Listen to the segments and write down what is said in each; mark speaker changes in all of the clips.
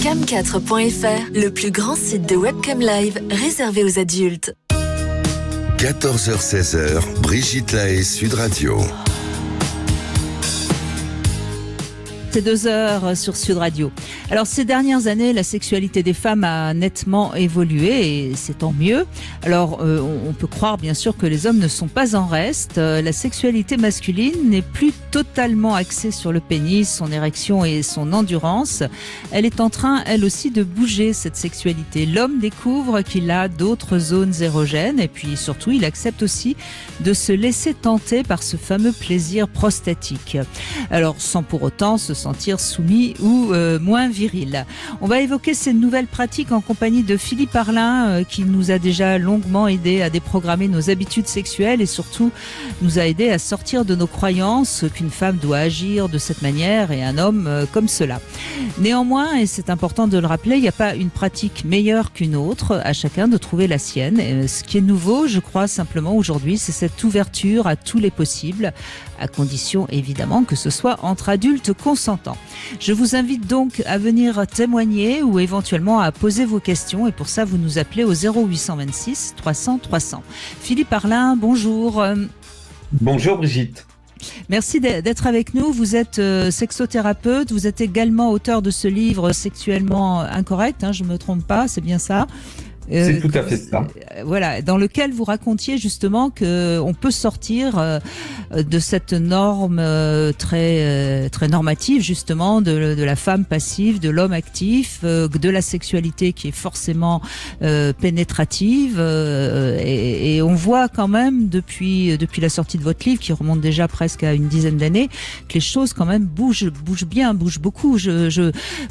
Speaker 1: Cam4.fr, le plus grand site de webcam live réservé aux adultes.
Speaker 2: 14h-16h, Brigitte Lahaie, Sud Radio.
Speaker 3: C'est 2h sur Sud Radio. Alors, ces dernières années, la sexualité des femmes a nettement évolué et c'est tant mieux. Alors, on peut croire bien sûr que les hommes ne sont pas en reste. La sexualité masculine n'est plus totalement axée sur le pénis, son érection et son endurance. Elle est en train, elle aussi, de bouger, cette sexualité. L'homme découvre qu'il a d'autres zones érogènes et puis surtout, il accepte aussi de se laisser tenter par ce fameux plaisir prostatique. Alors, sans pour autant se sentir soumis ou moins viril. On va évoquer ces nouvelles pratiques en compagnie de Philippe Arlin qui nous a déjà longuement aidé à déprogrammer nos habitudes sexuelles et surtout nous a aidé à sortir de nos croyances qu'une femme doit agir de cette manière et un homme comme cela. Néanmoins, et c'est important de le rappeler, il n'y a pas une pratique meilleure qu'une autre, à chacun de trouver la sienne. Et ce qui est nouveau, je crois simplement aujourd'hui, c'est cette ouverture à tous les possibles, à condition évidemment que ce soit entre adultes consentants. Je vous invite donc à venir témoigner ou éventuellement à poser vos questions et pour ça vous nous appelez au 0826 300 300. Philippe Arlin, bonjour.
Speaker 4: Bonjour Brigitte.
Speaker 3: Merci d'être avec nous. Vous êtes sexothérapeute, vous êtes également auteur de ce livre Sexuellement incorrect, je ne me trompe pas, c'est bien ça?
Speaker 4: C'est tout à fait ça.
Speaker 3: Voilà, dans lequel vous racontiez justement que on peut sortir de cette norme très normative justement de la femme passive, de l'homme actif, de la sexualité qui est forcément pénétrative et on voit quand même depuis la sortie de votre livre qui remonte déjà presque à une dizaine d'années que les choses quand même bougent beaucoup.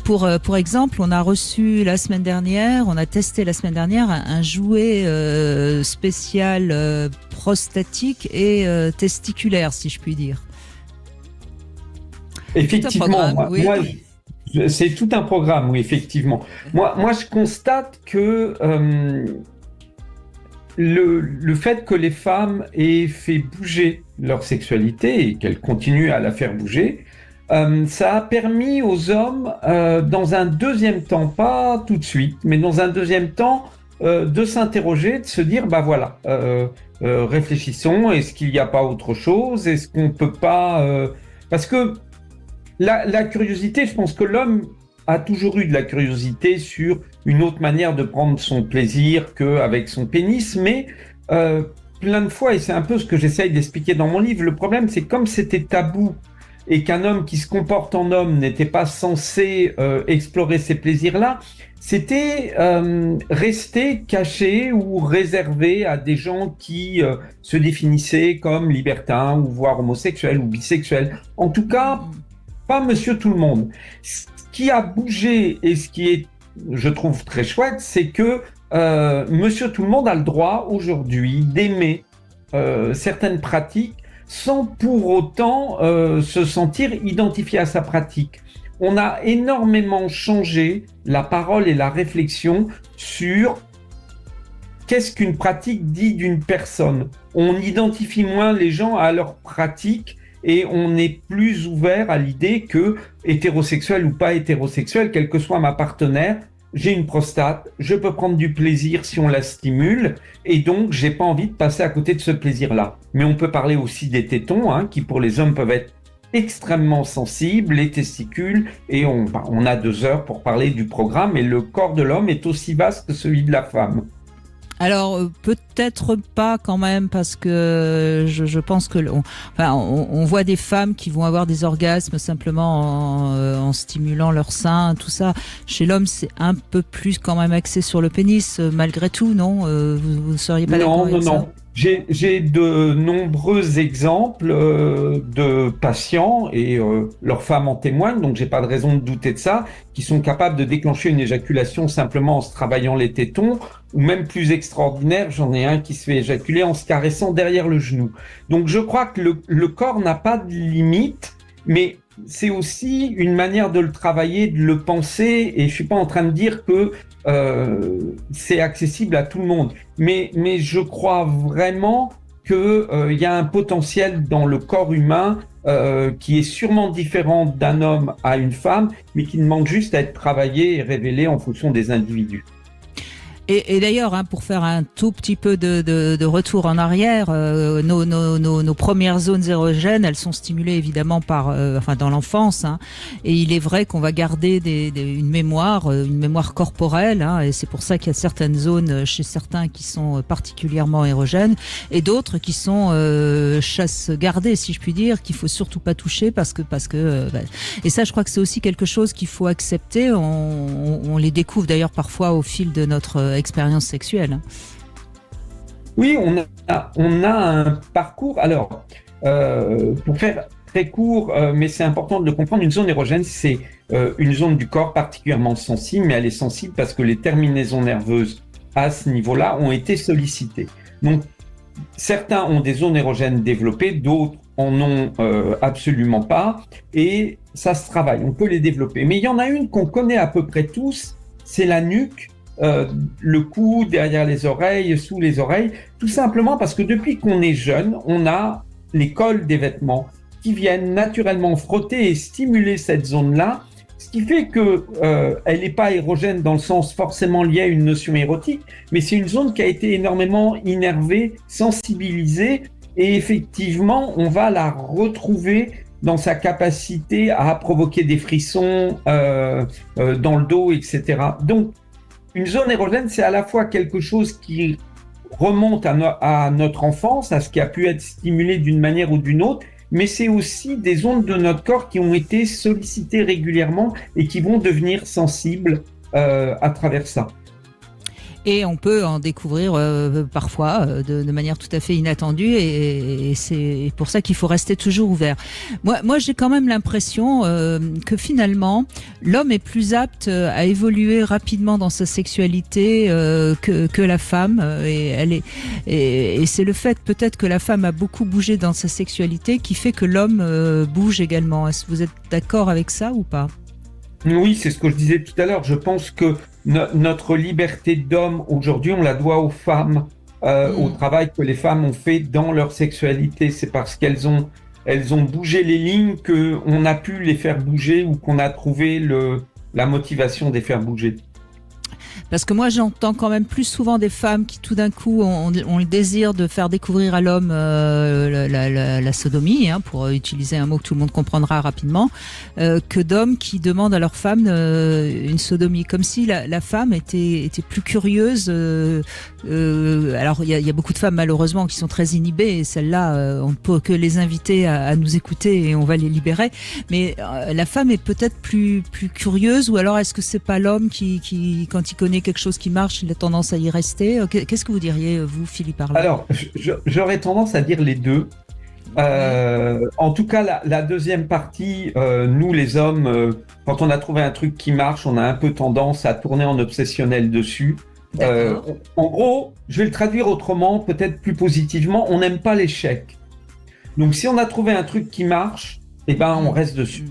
Speaker 3: Pour exemple, on a reçu la semaine dernière, on a testé la semaine dernière un jouet spécial prostatique et testiculaire, si je puis dire.
Speaker 4: Effectivement,
Speaker 3: oui.
Speaker 4: C'est tout un programme, oui, effectivement. Moi, je constate que le fait que les femmes aient fait bouger leur sexualité et qu'elles continuent à la faire bouger, ça a permis aux hommes, dans un deuxième temps, pas tout de suite, mais dans un deuxième temps, de s'interroger, de se dire, réfléchissons, est-ce qu'il n'y a pas autre chose? Est-ce qu'on peut pas... Parce que la curiosité, je pense que l'homme a toujours eu de la curiosité sur une autre manière de prendre son plaisir qu'avec son pénis, mais plein de fois, et c'est un peu ce que j'essaye d'expliquer dans mon livre, le problème, c'est comme c'était tabou, et qu'un homme qui se comporte en homme n'était pas censé explorer ces plaisirs-là, c'était resté caché ou réservé à des gens qui se définissaient comme libertins ou voire homosexuels ou bisexuels. En tout cas, pas monsieur tout le monde. Ce qui a bougé et ce qui est, je trouve, très chouette, c'est que monsieur tout le monde a le droit aujourd'hui d'aimer certaines pratiques sans pour autant se sentir identifié à sa pratique. On a énormément changé la parole et la réflexion sur qu'est-ce qu'une pratique dit d'une personne. On identifie moins les gens à leur pratique et on est plus ouvert à l'idée que, hétérosexuel ou pas hétérosexuel, quel que soit ma partenaire, j'ai une prostate, je peux prendre du plaisir si on la stimule, et donc j'ai pas envie de passer à côté de ce plaisir-là. Mais on peut parler aussi des tétons, qui pour les hommes peuvent être extrêmement sensibles, les testicules, et on a 2 heures pour parler du programme, et le corps de l'homme est aussi vaste que celui de la femme.
Speaker 3: Alors peut-être pas quand même parce que je pense que on voit des femmes qui vont avoir des orgasmes simplement en stimulant leur sein, tout ça. Chez l'homme, c'est un peu plus quand même axé sur le pénis malgré tout, non? Vous ne seriez pas d'accord avec ça?
Speaker 4: Non. J'ai de nombreux exemples de patients, et leurs femmes en témoignent, donc j'ai pas de raison de douter de ça, qui sont capables de déclencher une éjaculation simplement en se travaillant les tétons, ou même plus extraordinaire, j'en ai un qui se fait éjaculer en se caressant derrière le genou. Donc je crois que le corps n'a pas de limite, mais c'est aussi une manière de le travailler, de le penser, et je suis pas en train de dire que c'est accessible à tout le monde. Mais je crois vraiment que y a un potentiel dans le corps humain qui est sûrement différent d'un homme à une femme, mais qui demande juste à être travaillé et révélé en fonction des individus.
Speaker 3: Et d'ailleurs, pour faire un tout petit peu de retour en arrière, nos premières zones érogènes, elles sont stimulées évidemment dans l'enfance. Et il est vrai qu'on va garder une mémoire corporelle. Et c'est pour ça qu'il y a certaines zones chez certains qui sont particulièrement érogènes et d'autres qui sont chasse gardée, si je puis dire, qu'il faut surtout pas toucher parce que et ça, je crois que c'est aussi quelque chose qu'il faut accepter. On les découvre d'ailleurs parfois au fil de notre expérience sexuelle.
Speaker 4: Oui, on a un parcours. Alors, pour faire très court, mais c'est important de le comprendre, une zone érogène, c'est une zone du corps particulièrement sensible, mais elle est sensible parce que les terminaisons nerveuses à ce niveau-là ont été sollicitées. Donc, certains ont des zones érogènes développées, d'autres en ont absolument pas, et ça se travaille, on peut les développer. Mais il y en a une qu'on connaît à peu près tous, c'est la nuque, le cou, derrière les oreilles, sous les oreilles, tout simplement parce que depuis qu'on est jeune, on a les cols des vêtements qui viennent naturellement frotter et stimuler cette zone-là, ce qui fait que elle n'est pas érogène dans le sens forcément lié à une notion érotique, mais c'est une zone qui a été énormément innervée, sensibilisée, et effectivement, on va la retrouver dans sa capacité à provoquer des frissons dans le dos, etc. Donc, une zone érogène, c'est à la fois quelque chose qui remonte à notre enfance, à ce qui a pu être stimulé d'une manière ou d'une autre, mais c'est aussi des zones de notre corps qui ont été sollicitées régulièrement et qui vont devenir sensibles à travers ça.
Speaker 3: Et on peut en découvrir parfois de manière tout à fait inattendue et c'est pour ça qu'il faut rester toujours ouvert. Moi j'ai quand même l'impression que finalement l'homme est plus apte à évoluer rapidement dans sa sexualité que la femme et c'est le fait peut-être que la femme a beaucoup bougé dans sa sexualité qui fait que l'homme bouge également. Est-ce que vous êtes d'accord avec ça ou pas ?
Speaker 4: Oui, c'est ce que je disais tout à l'heure. Je pense que notre liberté d'homme aujourd'hui, on la doit aux femmes, au travail que les femmes ont fait dans leur sexualité. C'est parce qu'elles ont bougé les lignes qu'on a pu les faire bouger ou qu'on a trouvé la motivation de les faire bouger.
Speaker 3: Parce que moi, j'entends quand même plus souvent des femmes qui, tout d'un coup, ont le désir de faire découvrir à l'homme la sodomie, pour utiliser un mot que tout le monde comprendra rapidement, que d'hommes qui demandent à leur femme une sodomie, comme si la femme était plus curieuse. Alors, il y a beaucoup de femmes, malheureusement, qui sont très inhibées, et celles-là, on ne peut que les inviter à nous écouter et on va les libérer. Mais la femme est peut-être plus curieuse, ou alors est-ce que c'est pas l'homme qui quand il connaît quelque chose qui marche, il a tendance à y rester. Qu'est-ce que vous diriez, vous, Philippe Arlon ?
Speaker 4: Alors, j'aurais tendance à dire les deux. En tout cas, la deuxième partie, nous les hommes, quand on a trouvé un truc qui marche, on a un peu tendance à tourner en obsessionnel dessus. En gros, je vais le traduire autrement, peut-être plus positivement, on n'aime pas l'échec. Donc si on a trouvé un truc qui marche, on reste dessus.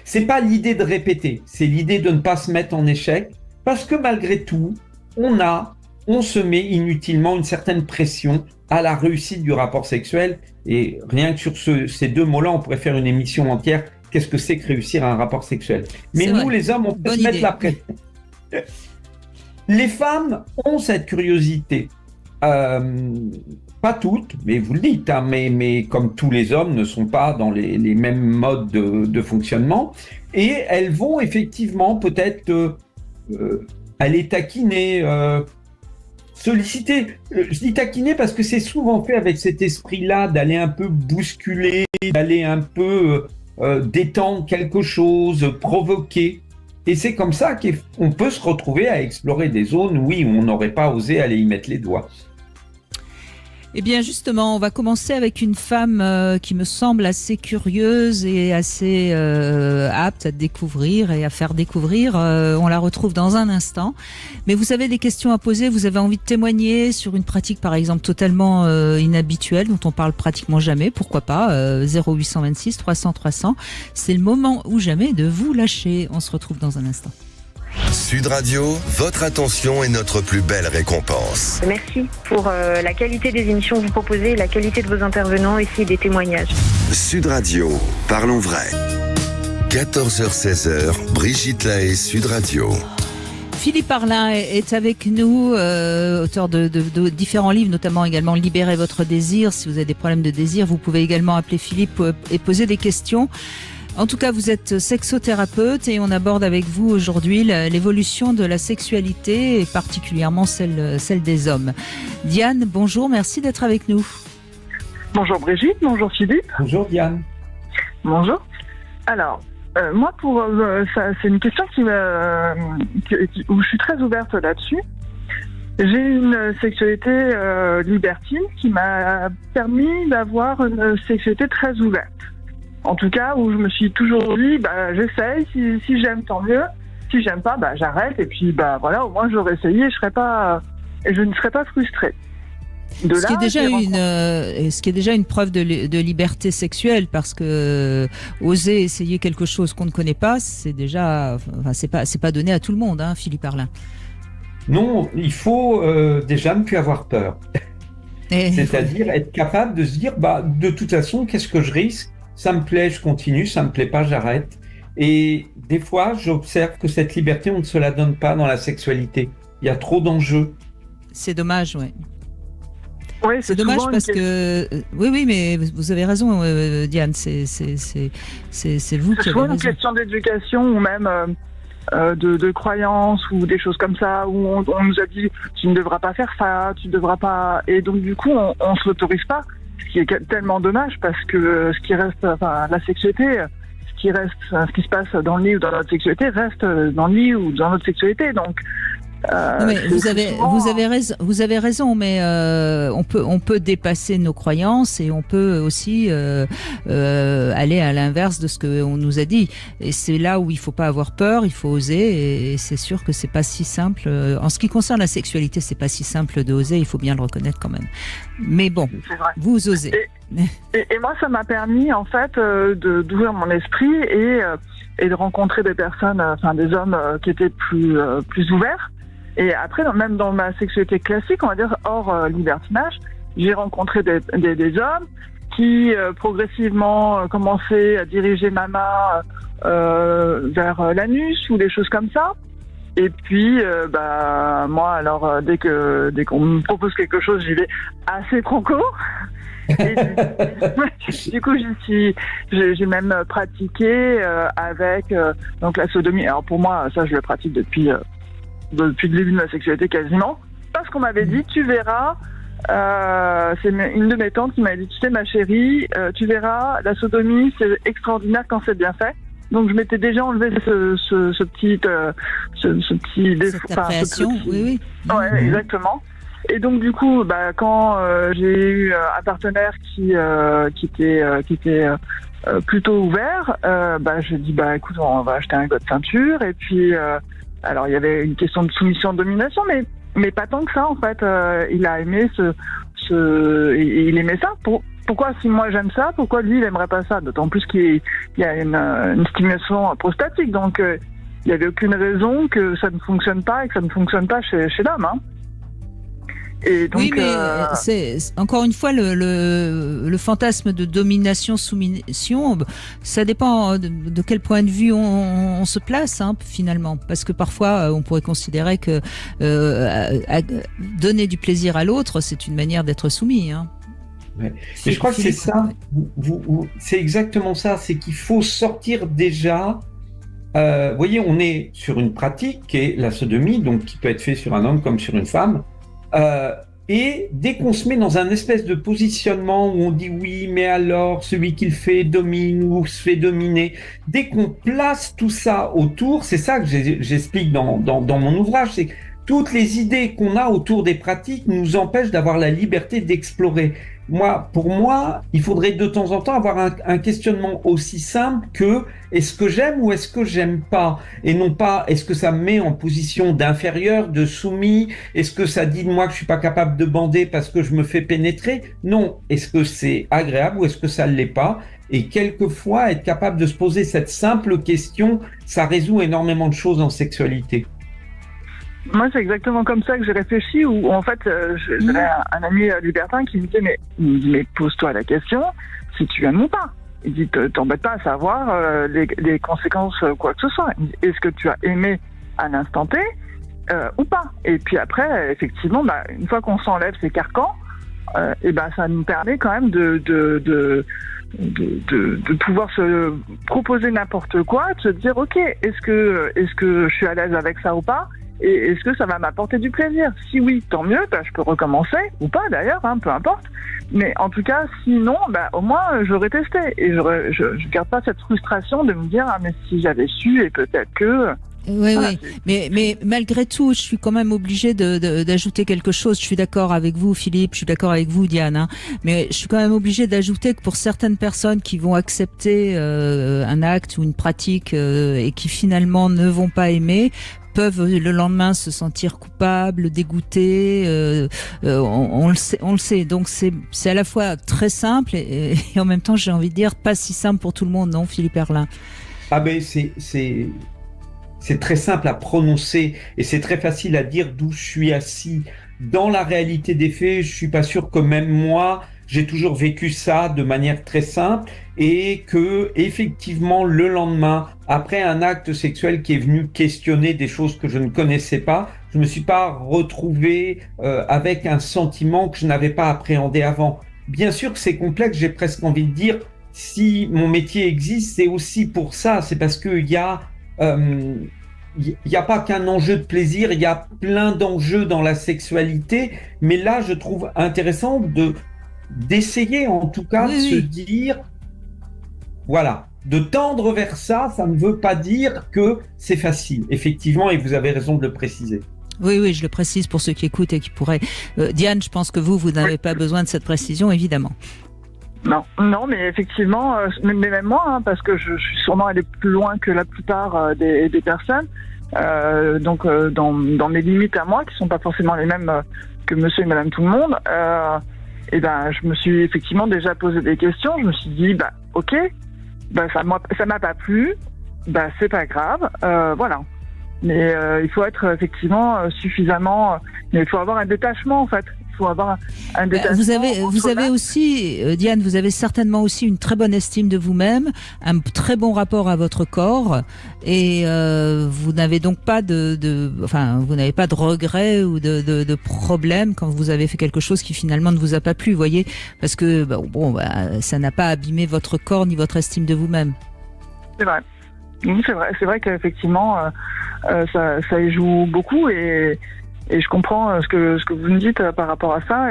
Speaker 4: C'est pas l'idée de répéter, c'est l'idée de ne pas se mettre en échec. Parce que malgré tout, on se met inutilement une certaine pression à la réussite du rapport sexuel. Et rien que sur ces deux mots-là, on pourrait faire une émission entière. Qu'est-ce que c'est que réussir un rapport sexuel ? Mais nous, les hommes, on peut se mettre la pression. Les femmes ont cette curiosité. Pas toutes, mais vous le dites, mais comme tous les hommes ne sont pas dans les mêmes modes de fonctionnement. Et elles vont effectivement peut-être... aller taquiner, solliciter. Je dis taquiner parce que c'est souvent fait avec cet esprit-là d'aller un peu bousculer, d'aller un peu détendre quelque chose, provoquer. Et c'est comme ça qu'on peut se retrouver à explorer des zones où on n'aurait pas osé aller y mettre les doigts.
Speaker 3: Eh bien justement, on va commencer avec une femme qui me semble assez curieuse et assez apte à découvrir et à faire découvrir. On la retrouve dans un instant. Mais vous avez des questions à poser, vous avez envie de témoigner sur une pratique par exemple totalement inhabituelle dont on parle pratiquement jamais, pourquoi pas, 0826 300 300. C'est le moment ou jamais de vous lâcher. On se retrouve dans un instant.
Speaker 2: Sud Radio, votre attention est notre plus belle récompense.
Speaker 5: Merci pour la qualité des émissions que vous proposez, la qualité de vos intervenants ici et des témoignages.
Speaker 2: Sud Radio, parlons vrai. 14h-16h, Brigitte Lahaie, Sud Radio.
Speaker 3: Philippe Arlin est avec nous, auteur de différents livres, notamment également Libérez votre désir. Si vous avez des problèmes de désir, vous pouvez également appeler Philippe et poser des questions. En tout cas, vous êtes sexothérapeute et on aborde avec vous aujourd'hui l'évolution de la sexualité et particulièrement celle des hommes. Diane, bonjour, merci d'être avec nous.
Speaker 6: Bonjour Brigitte, bonjour Philippe.
Speaker 4: Bonjour Diane.
Speaker 6: Bonjour. Alors, moi, c'est une question où je suis très ouverte là-dessus. J'ai une sexualité libertine qui m'a permis d'avoir une sexualité très ouverte. En tout cas, où je me suis toujours dit, j'essaye, si j'aime, tant mieux. Si j'aime pas, j'arrête. Et puis, voilà, au moins j'aurais essayé et je ne serais pas frustrée. Ce
Speaker 3: qui est déjà une preuve de liberté sexuelle, parce que oser essayer quelque chose qu'on ne connaît pas, c'est déjà, c'est pas donné à tout le monde, hein, Philippe Arlin.
Speaker 4: Non, il faut déjà ne plus avoir peur. C'est-à-dire être capable de se dire, de toute façon, qu'est-ce que je risque ? Ça me plaît, je continue, ça me plaît pas, j'arrête. Et des fois, j'observe que cette liberté, on ne se la donne pas dans la sexualité. Il y a trop d'enjeux. C'est dommage, ouais.
Speaker 6: Oui,
Speaker 3: c'est dommage parce que oui, mais vous avez raison, Diane. C'est vous qui avez raison.
Speaker 6: C'est une question d'éducation ou même de croyances ou des choses comme ça où on nous a dit tu ne devras pas faire ça, tu ne devras pas. Et donc du coup, on se l'autorise pas. Ce qui est tellement dommage parce que ce qui reste, la sexualité, ce qui se passe dans le lit ou dans notre sexualité reste dans le lit ou dans notre sexualité. Donc
Speaker 3: non, mais vous avez raison, mais on peut dépasser nos croyances et on peut aussi aller à l'inverse de ce qu'on nous a dit. Et c'est là où il faut pas avoir peur, il faut oser. Et c'est sûr que c'est pas si simple. En ce qui concerne la sexualité, c'est pas si simple de oser. Il faut bien le reconnaître quand même. Mais bon, vous osez.
Speaker 6: Et moi, ça m'a permis en fait d'ouvrir mon esprit et de rencontrer des personnes, des hommes qui étaient plus ouverts. Et après, même dans ma sexualité classique, on va dire hors libertinage, j'ai rencontré des hommes qui progressivement commençaient à diriger ma main vers l'anus ou des choses comme ça. Et puis, moi, alors dès qu'on me propose quelque chose, j'y vais assez franco. Et du coup, j'ai même pratiqué avec donc la sodomie. Alors pour moi, ça, je le pratique depuis le début de ma sexualité quasiment, parce qu'on m'avait dit, tu verras, c'est une de mes tantes qui m'avait dit, tu sais ma chérie, tu verras, la sodomie c'est extraordinaire quand c'est bien fait. Donc je m'étais déjà enlevé ce petit
Speaker 3: appréhension, oui.
Speaker 6: Ouais, exactement. Et donc du coup, quand j'ai eu un partenaire qui était plutôt ouvert, je dis écoute, on va acheter un god de ceinture et puis alors il y avait une question de soumission-domination, mais pas tant que ça en fait. Il a aimé il aimait ça. Pourquoi si moi j'aime ça, pourquoi lui il aimerait pas ça? D'autant plus qu'il y a une stimulation prostatique, donc il n'y avait aucune raison que ça ne fonctionne pas et que ça ne fonctionne pas chez l'homme. Hein. Et donc,
Speaker 3: oui, mais c'est encore une fois le fantasme de domination-soumission. Ça dépend de quel point de vue on se place, hein, finalement, parce que parfois on pourrait considérer que donner du plaisir à l'autre, c'est une manière d'être soumis. Hein.
Speaker 4: Ouais. Mais je crois que c'est ça. C'est exactement ça. C'est qu'il faut sortir déjà. Vous voyez, on est sur une pratique qui est la sodomie, donc qui peut être faite sur un homme comme sur une femme. Et dès qu'on se met dans un espèce de positionnement où on dit oui, mais alors celui qui le fait domine ou se fait dominer, dès qu'on place tout ça autour, c'est ça que j'explique dans mon ouvrage, c'est que toutes les idées qu'on a autour des pratiques nous empêchent d'avoir la liberté d'explorer. Pour moi, il faudrait de temps en temps avoir un questionnement aussi simple que est-ce que j'aime ou est-ce que j'aime pas? Et non pas est-ce que ça me met en position d'inférieur, de soumis? Est-ce que ça dit de moi que je suis pas capable de bander parce que je me fais pénétrer? Non. Est-ce que c'est agréable ou est-ce que ça l'est pas? Et quelquefois, être capable de se poser cette simple question, ça résout énormément de choses en sexualité.
Speaker 6: Moi, c'est exactement comme ça que j'ai réfléchi, où en fait, j'avais un ami libertin qui me disait, mais pose-toi la question si tu aimes ou pas. Il dit, t'embête pas à savoir les conséquences, quoi que ce soit. Est-ce que tu as aimé à l'instant T ou pas? Et puis après, effectivement, une fois qu'on s'enlève ces carcans, ça nous permet quand même de pouvoir se proposer n'importe quoi, de se dire, ok, est-ce que je suis à l'aise avec ça ou pas? Et est-ce que ça va m'apporter du plaisir? Si oui, tant mieux, je peux recommencer, ou pas d'ailleurs, peu importe. Mais en tout cas, sinon, au moins, j'aurais testé. Et je garde pas cette frustration de me dire, mais si j'avais su, et peut-être que...
Speaker 3: Oui, voilà, oui. Mais malgré tout, je suis quand même obligée d'ajouter quelque chose. Je suis d'accord avec vous, Philippe, je suis d'accord avec vous, Diane, hein, mais je suis quand même obligée d'ajouter que pour certaines personnes qui vont accepter un acte ou une pratique et qui finalement ne vont pas aimer, peuvent le lendemain se sentir coupables, dégoûtés, on le sait. Donc c'est à la fois très simple et en même temps, j'ai envie de dire, pas si simple pour tout le monde, non, Philippe Herlin?
Speaker 4: C'est très simple à prononcer et c'est très facile à dire d'où je suis assis. Dans la réalité des faits, je suis pas sûr que même moi, j'ai toujours vécu ça de manière très simple et que effectivement le lendemain, après un acte sexuel qui est venu questionner des choses que je ne connaissais pas, je me suis pas retrouvé avec un sentiment que je n'avais pas appréhendé avant. Bien sûr que c'est complexe, j'ai presque envie de dire, si mon métier existe, c'est aussi pour ça, c'est parce qu'il y a pas qu'un enjeu de plaisir, il y a plein d'enjeux dans la sexualité, mais là je trouve intéressant d'essayer en tout cas de se dire, voilà, de tendre vers ça, ça ne veut pas dire que c'est facile, effectivement, et vous avez raison de le préciser.
Speaker 3: Oui, je le précise pour ceux qui écoutent et qui pourraient... Diane, je pense que vous n'avez pas besoin de cette précision, évidemment.
Speaker 6: Non, mais effectivement, mais même moi, parce que je suis sûrement allé plus loin que la plupart des personnes, donc dans mes limites à moi, qui sont pas forcément les mêmes que monsieur et madame tout le monde, je me suis effectivement déjà posé des questions, je me suis dit, ok, ça m'a pas plu, c'est pas grave, voilà. Mais il faut être effectivement suffisamment, mais il faut avoir un détachement en fait. Avoir un détachement.
Speaker 3: Vous avez aussi, Diane, vous avez certainement aussi une très bonne estime de vous-même, un très bon rapport à votre corps, et vous n'avez donc pas vous n'avez pas de regrets ou de problèmes quand vous avez fait quelque chose qui finalement ne vous a pas plu, vous voyez, parce que ça n'a pas abîmé votre corps ni votre estime de vous-même.
Speaker 6: C'est vrai. Oui, c'est vrai qu'effectivement ça y joue beaucoup et je comprends ce que vous me dites par rapport à ça,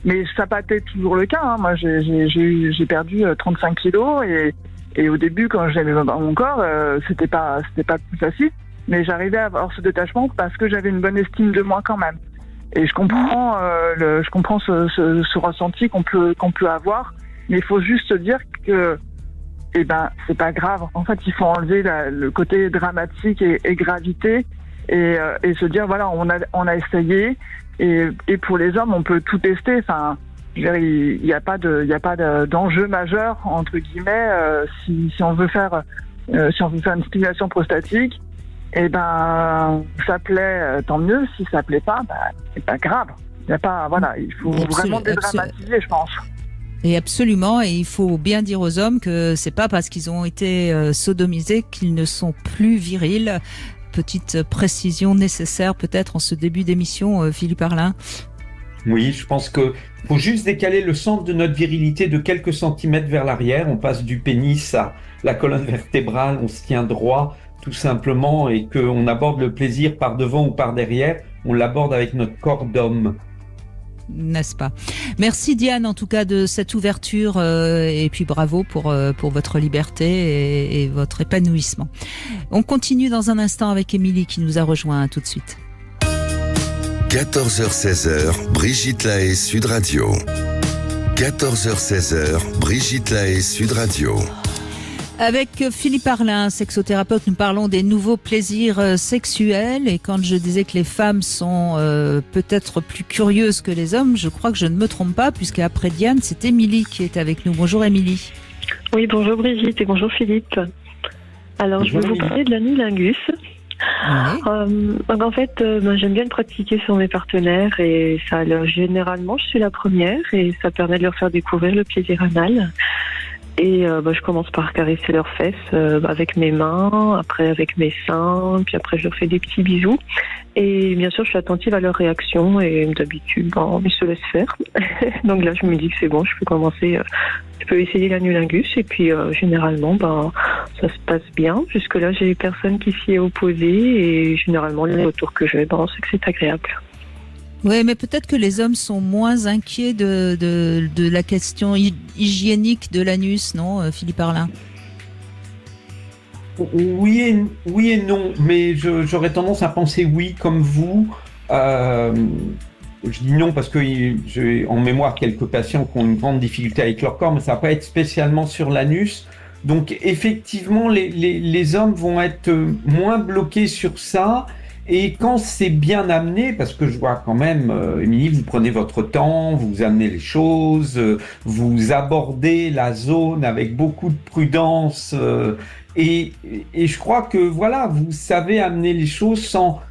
Speaker 6: mais ça n'a pas été toujours le cas. Hein. Moi, j'ai perdu 35 kilos et au début, quand j'aimais mon corps, c'était pas plus facile. Mais j'arrivais à avoir ce détachement parce que j'avais une bonne estime de moi quand même. Et je comprends ce ressenti qu'on peut avoir, mais il faut juste se dire que c'est pas grave. En fait, il faut enlever le côté dramatique et gravité. Et se dire voilà, on a essayé et pour les hommes on peut tout tester. Enfin, il y a pas d'enjeu majeur entre guillemets si on veut faire une stimulation prostatique. Ça plaît, tant mieux. Si ça plaît pas, c'est pas grave. Il y a pas il faut vraiment dédramatiser, je pense.
Speaker 3: Et absolument, et il faut bien dire aux hommes que c'est pas parce qu'ils ont été sodomisés qu'ils ne sont plus virils. Petite précision nécessaire peut-être en ce début d'émission, Philippe Herlin.
Speaker 4: Oui, je pense que faut juste décaler le centre de notre virilité de quelques centimètres vers l'arrière. On passe du pénis à la colonne vertébrale, on se tient droit tout simplement et qu'on aborde le plaisir par devant ou par derrière, on l'aborde avec notre corps d'homme.
Speaker 3: N'est-ce pas? Merci Diane en tout cas de cette ouverture et puis bravo pour votre liberté et votre épanouissement. On continue dans un instant avec Émilie qui nous a rejoint tout de suite.
Speaker 2: 14h-16h, Brigitte Lahaie, Sud Radio. 14h-16h, Brigitte Lahaie, Sud Radio.
Speaker 3: Avec Philippe Herlin, sexothérapeute, nous parlons des nouveaux plaisirs sexuels. Et quand je disais que les femmes sont peut-être plus curieuses que les hommes, je crois que je ne me trompe pas, puisqu'après Diane, c'est Émilie qui est avec nous. Bonjour Émilie.
Speaker 7: Oui, bonjour Brigitte et bonjour Philippe. Alors, je vais vous parler de l'anulingus. Donc en fait, j'aime bien le pratiquer sur mes partenaires et ça, généralement, je suis la première et ça permet de leur faire découvrir le plaisir anal. Et je commence par caresser leurs fesses avec mes mains, après avec mes seins, puis après je leur fais des petits bisous. Et bien sûr, je suis attentive à leurs réactions et d'habitude, ils se laissent faire. Donc là, je me dis que c'est bon, je peux commencer, je peux essayer l'anulingus et puis généralement, ça se passe bien. Jusque-là, j'ai personne qui s'y est opposé et généralement, les retours que j'ai, c'est que c'est agréable.
Speaker 3: Oui, mais peut-être que les hommes sont moins inquiets de la question hygiénique de l'anus, non, Philippe Arlin?
Speaker 4: Oui et non, mais j'aurais tendance à penser oui comme vous. Je dis non parce que j'ai en mémoire quelques patients qui ont une grande difficulté avec leur corps, mais ça va pas être spécialement sur l'anus. Donc effectivement, les hommes vont être moins bloqués sur ça. Et quand c'est bien amené, parce que je vois quand même, Émilie, vous prenez votre temps, vous amenez les choses, vous abordez la zone avec beaucoup de prudence, et je crois que voilà, vous savez amener les choses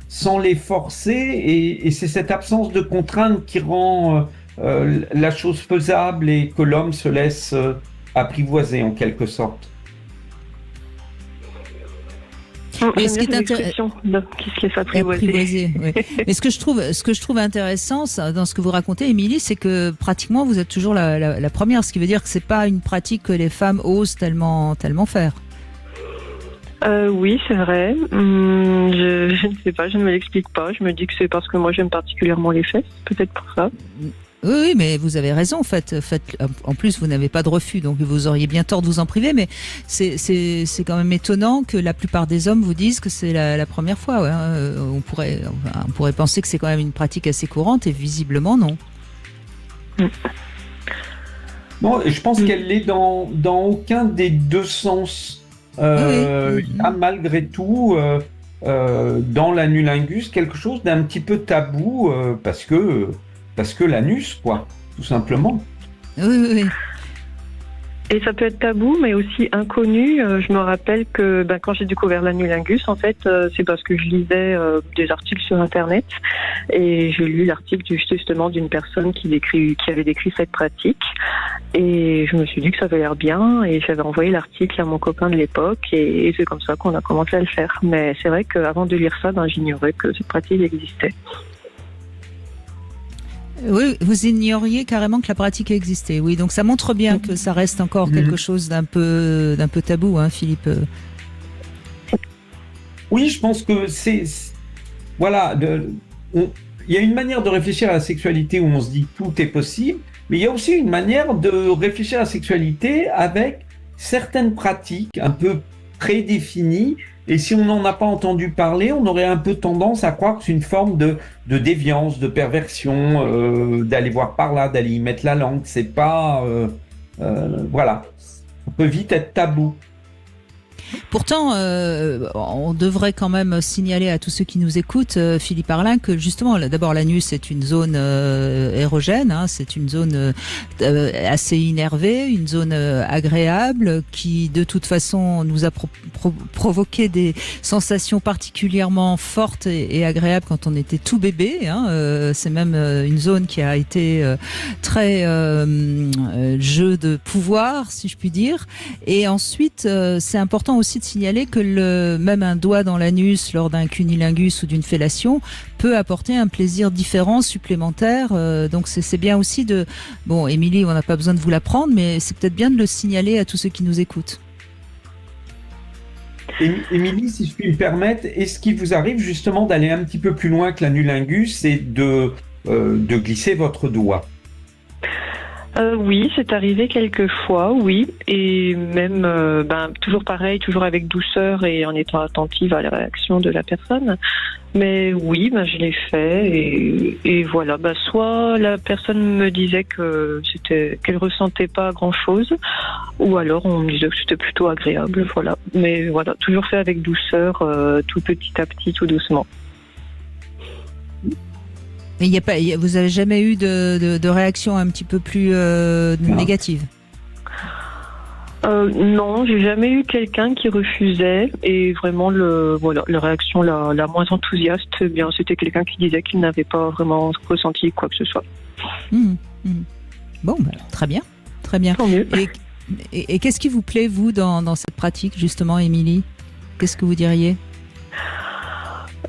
Speaker 4: sans les forcer, et c'est cette absence de contrainte qui rend la chose faisable et que l'homme se laisse apprivoiser en quelque sorte.
Speaker 3: Mais ce qui est intéressant, mais ce que je trouve intéressant dans ce que vous racontez, Émilie, c'est que pratiquement vous êtes toujours la première, ce qui veut dire que c'est pas une pratique que les femmes osent tellement faire.
Speaker 7: Oui, c'est vrai. Je ne sais pas, je ne me l'explique pas. Je me dis que c'est parce que moi j'aime particulièrement les fesses, peut-être pour ça.
Speaker 3: Oui, mais vous avez raison. En plus, vous n'avez pas de refus, donc vous auriez bien tort de vous en priver. Mais c'est quand même étonnant que la plupart des hommes vous disent que c'est la première fois. Ouais. On pourrait penser que c'est quand même une pratique assez courante, et visiblement non.
Speaker 4: Bon, je pense qu'elle l'est dans aucun des deux sens. Il y a malgré tout dans l'anulingus quelque chose d'un petit peu tabou parce que l'anus, quoi, tout simplement.
Speaker 3: Oui.
Speaker 7: Et ça peut être tabou, mais aussi inconnu. Je me rappelle que quand j'ai découvert l'anulingus, en fait, c'est parce que je lisais des articles sur Internet et j'ai lu l'article justement d'une personne qui avait décrit cette pratique. Et je me suis dit que ça avait l'air bien et j'avais envoyé l'article à mon copain de l'époque et c'est comme ça qu'on a commencé à le faire. Mais c'est vrai qu'avant de lire ça, j'ignorais que cette pratique existait.
Speaker 3: Oui, vous ignoriez carrément que la pratique existait. Oui, donc ça montre bien que ça reste encore quelque chose d'un peu tabou, hein, Philippe.
Speaker 4: Oui, je pense que voilà, il y a une manière de réfléchir à la sexualité où on se dit tout est possible, mais il y a aussi une manière de réfléchir à la sexualité avec certaines pratiques un peu prédéfinies. Et si on n'en a pas entendu parler, on aurait un peu tendance à croire que c'est une forme de déviance, de perversion, d'aller voir par là, d'aller y mettre la langue. C'est pas... voilà. Ça peut vite être tabou.
Speaker 3: Pourtant, on devrait quand même signaler à tous ceux qui nous écoutent, Philippe Arlin, que justement, d'abord l'anus c'est une zone érogène, hein, c'est une zone assez innervée, une zone agréable qui de toute façon nous a provoqué des sensations particulièrement fortes et agréables quand on était tout bébé. Hein, c'est même une zone qui a été très jeu de pouvoir, si je puis dire. Et ensuite, c'est important aussi de signaler que même un doigt dans l'anus lors d'un cunilingus ou d'une fellation peut apporter un plaisir différent, supplémentaire. Donc c'est bien aussi de... Bon, Émilie, on n'a pas besoin de vous l'apprendre, mais c'est peut-être bien de le signaler à tous ceux qui nous écoutent.
Speaker 4: Émilie, si je puis me permettre, est-ce qu'il vous arrive justement d'aller un petit peu plus loin que l'anulingus et de glisser votre doigt ?
Speaker 7: Oui, c'est arrivé quelques fois, oui, et même toujours pareil, toujours avec douceur et en étant attentive à la réaction de la personne. Mais oui, je l'ai fait et voilà. Soit la personne me disait qu'elle ressentait pas grand-chose, ou alors on me disait que c'était plutôt agréable, voilà. Mais voilà, toujours fait avec douceur, tout petit à petit, tout doucement.
Speaker 3: Mais vous avez jamais eu de réaction un petit peu plus négative?
Speaker 7: Non, j'ai jamais eu quelqu'un qui refusait et vraiment la réaction la moins enthousiaste, eh bien c'était quelqu'un qui disait qu'il n'avait pas vraiment ressenti quoi que ce soit.
Speaker 3: Bon, très bien, très bien.
Speaker 7: Tant mieux.
Speaker 3: Et qu'est-ce qui vous plaît, vous, dans cette pratique, justement, Émilie? Qu'est-ce que vous diriez?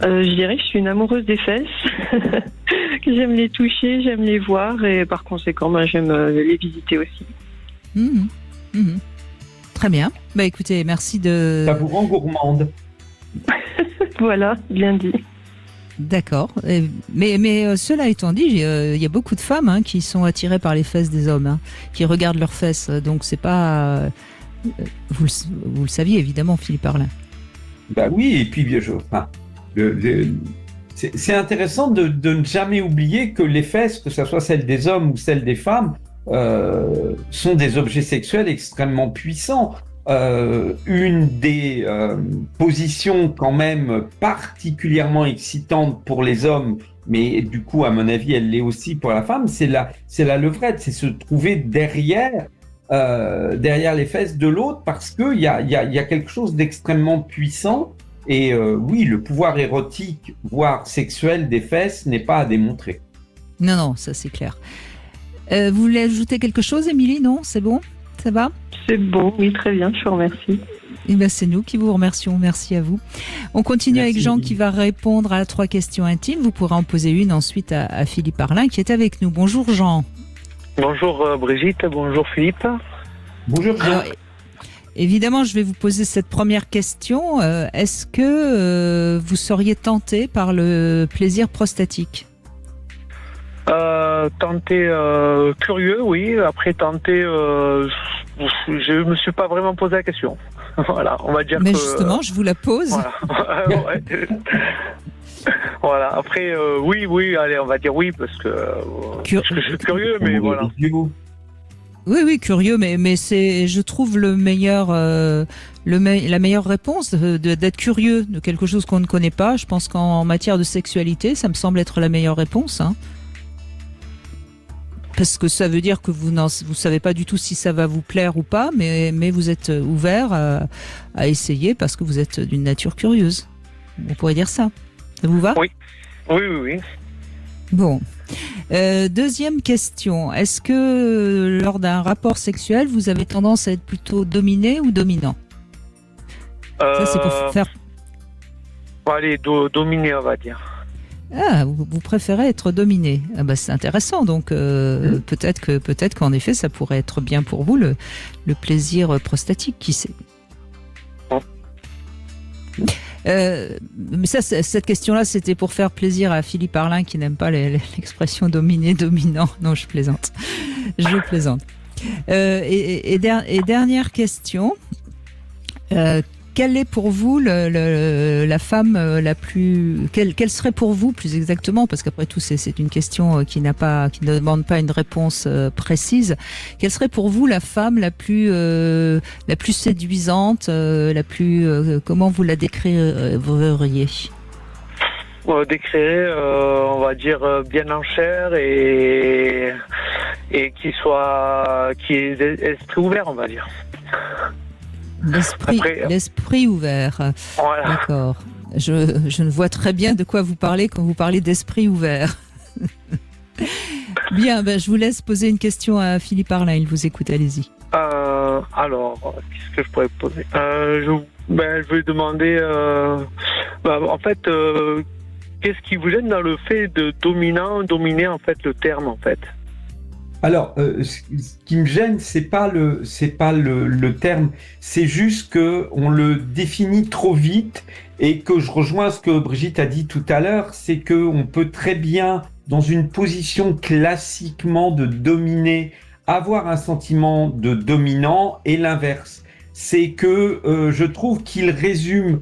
Speaker 7: Je dirais que je suis une amoureuse des fesses, que j'aime les toucher, j'aime les voir et par conséquent, j'aime les visiter aussi.
Speaker 3: Très bien. Écoutez, merci de...
Speaker 4: Ça vous rend gourmande.
Speaker 7: Voilà, bien dit.
Speaker 3: D'accord. Mais cela étant dit, il y a beaucoup de femmes qui sont attirées par les fesses des hommes, qui regardent leurs fesses. Donc c'est pas... vous le saviez évidemment, Philippe Arlin.
Speaker 4: Bah oui, et puis c'est intéressant de ne jamais oublier que les fesses, que ce soit celles des hommes ou celles des femmes, sont des objets sexuels extrêmement puissants. Une des positions quand même particulièrement excitantes pour les hommes, mais du coup à mon avis elle l'est aussi pour la femme, c'est la levrette, c'est se trouver derrière les fesses de l'autre, parce que il y a quelque chose d'extrêmement puissant. Et oui, le pouvoir érotique, voire sexuel des fesses n'est pas à démontrer.
Speaker 3: Non, ça c'est clair. Vous voulez ajouter quelque chose, Émilie? Non, c'est bon? Ça va?
Speaker 7: C'est bon, oui, très bien, je vous remercie.
Speaker 3: Eh bien, c'est nous qui vous remercions, merci à vous. On continue avec Jean qui va répondre à 3 questions intimes. Vous pourrez en poser une ensuite à Philippe Arlin qui est avec nous. Bonjour Jean.
Speaker 8: Bonjour Brigitte, bonjour Philippe.
Speaker 4: Bonjour Jean.
Speaker 3: Alors, évidemment, je vais vous poser cette première question. Est-ce que vous seriez tenté par le plaisir prostatique?
Speaker 8: Tenté, curieux, oui. Après, tenté, je me suis pas vraiment posé la question. Voilà, on va dire.
Speaker 3: Mais justement, je vous la pose.
Speaker 8: Voilà. Ouais. Voilà. Après, oui, allez, on va dire oui parce que je suis curieux, mais voilà.
Speaker 3: Oui, curieux, mais c'est, je trouve, la meilleure réponse d'être curieux de quelque chose qu'on ne connaît pas. Je pense qu'en matière de sexualité, ça me semble être la meilleure réponse. Parce que ça veut dire que vous savez pas du tout si ça va vous plaire ou pas, mais vous êtes ouvert à essayer parce que vous êtes d'une nature curieuse. On pourrait dire ça. Ça vous va?
Speaker 8: Oui.
Speaker 3: Bon. Deuxième question. Est-ce que lors d'un rapport sexuel, vous avez tendance à être plutôt dominé ou dominant? Ça, c'est pour faire...
Speaker 8: Allez, dominé, on va dire.
Speaker 3: Ah, vous préférez être dominé. Ah bah, c'est intéressant. Donc peut-être qu'en effet, ça pourrait être bien pour vous le plaisir prostatique, qui sait. Mais ça, cette question-là, c'était pour faire plaisir à Philippe Arlin qui n'aime pas l'expression dominé, dominant. Non, je plaisante. Et dernière question. Quelle est pour vous la femme la plus... Quelle serait pour vous, plus exactement, parce qu'après tout, c'est une question qui ne demande pas une réponse précise. Quelle serait pour vous la femme la plus séduisante, comment vous la décririez?
Speaker 8: On va dire bien en chair et qui est esprit ouvert, on va dire.
Speaker 3: L'esprit ouvert.
Speaker 8: Voilà.
Speaker 3: D'accord. Je ne vois très bien de quoi vous parlez quand vous parlez d'esprit ouvert. Bien, je vous laisse poser une question à Philippe Arlin. Il vous écoute, allez-y.
Speaker 8: Alors, qu'est-ce que je pourrais poser? Je vais demander, en fait, qu'est-ce qui vous gêne dans le fait de dominer en fait le terme en fait?
Speaker 4: Alors, ce qui me gêne, c'est pas le terme, c'est juste que on le définit trop vite et que je rejoins ce que Brigitte a dit tout à l'heure, c'est que on peut très bien, dans une position classiquement de dominer, avoir un sentiment de dominant et l'inverse. C'est que je trouve qu'il résume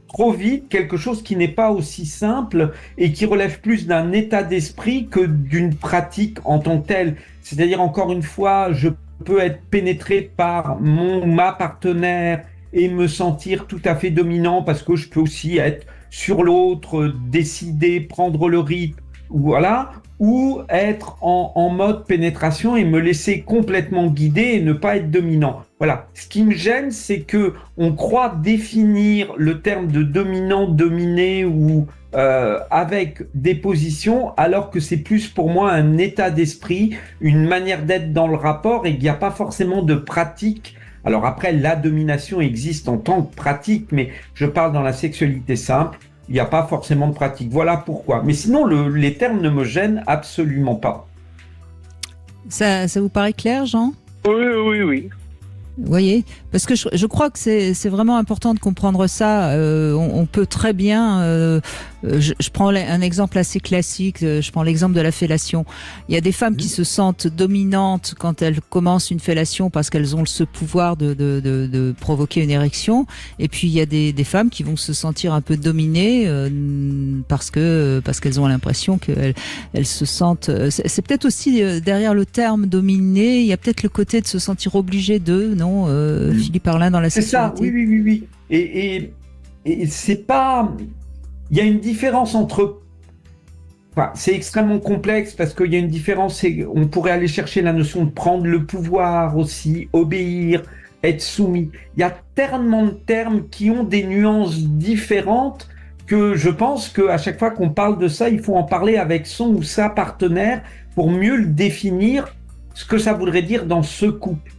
Speaker 4: trop vite quelque chose qui n'est pas aussi simple et qui relève plus d'un état d'esprit que d'une pratique en tant que telle. C'est-à-dire, encore une fois, je peux être pénétré par ma partenaire et me sentir tout à fait dominant parce que je peux aussi être sur l'autre, décider, prendre le rythme, voilà, ou être en mode pénétration et me laisser complètement guider et ne pas être dominant. Voilà. Ce qui me gêne, c'est que on croit définir le terme de dominant, dominé ou avec des positions, alors que c'est plus pour moi un état d'esprit, une manière d'être dans le rapport et qu'il n'y a pas forcément de pratique. Alors après, la domination existe en tant que pratique, mais je parle dans la sexualité simple. Il n'y a pas forcément de pratique. Voilà pourquoi. Mais sinon, les termes ne me gênent absolument pas.
Speaker 3: Ça vous paraît clair, Jean ?
Speaker 8: Oui.
Speaker 3: Vous voyez, parce que je crois que c'est vraiment important de comprendre ça. On peut très bien. Je prends un exemple assez classique. Je prends l'exemple de la fellation. Il y a des femmes qui se sentent dominantes quand elles commencent une fellation parce qu'elles ont ce pouvoir de provoquer une érection. Et puis il y a des femmes qui vont se sentir un peu dominées parce qu'elles ont l'impression qu'elles se sentent. C'est peut-être aussi derrière le terme dominé, il y a peut-être le côté de se sentir obligé de, non, Philippe Arlin, dans la sexualité.
Speaker 4: C'est ça, oui. Et c'est pas. Il y a une différence entre. Enfin, c'est extrêmement complexe parce qu'il y a une différence. On pourrait aller chercher la notion de prendre le pouvoir aussi, obéir, être soumis. Il y a tellement de termes qui ont des nuances différentes que je pense qu'à chaque fois qu'on parle de ça, il faut en parler avec son ou sa partenaire pour mieux le définir, ce que ça voudrait dire dans ce couple.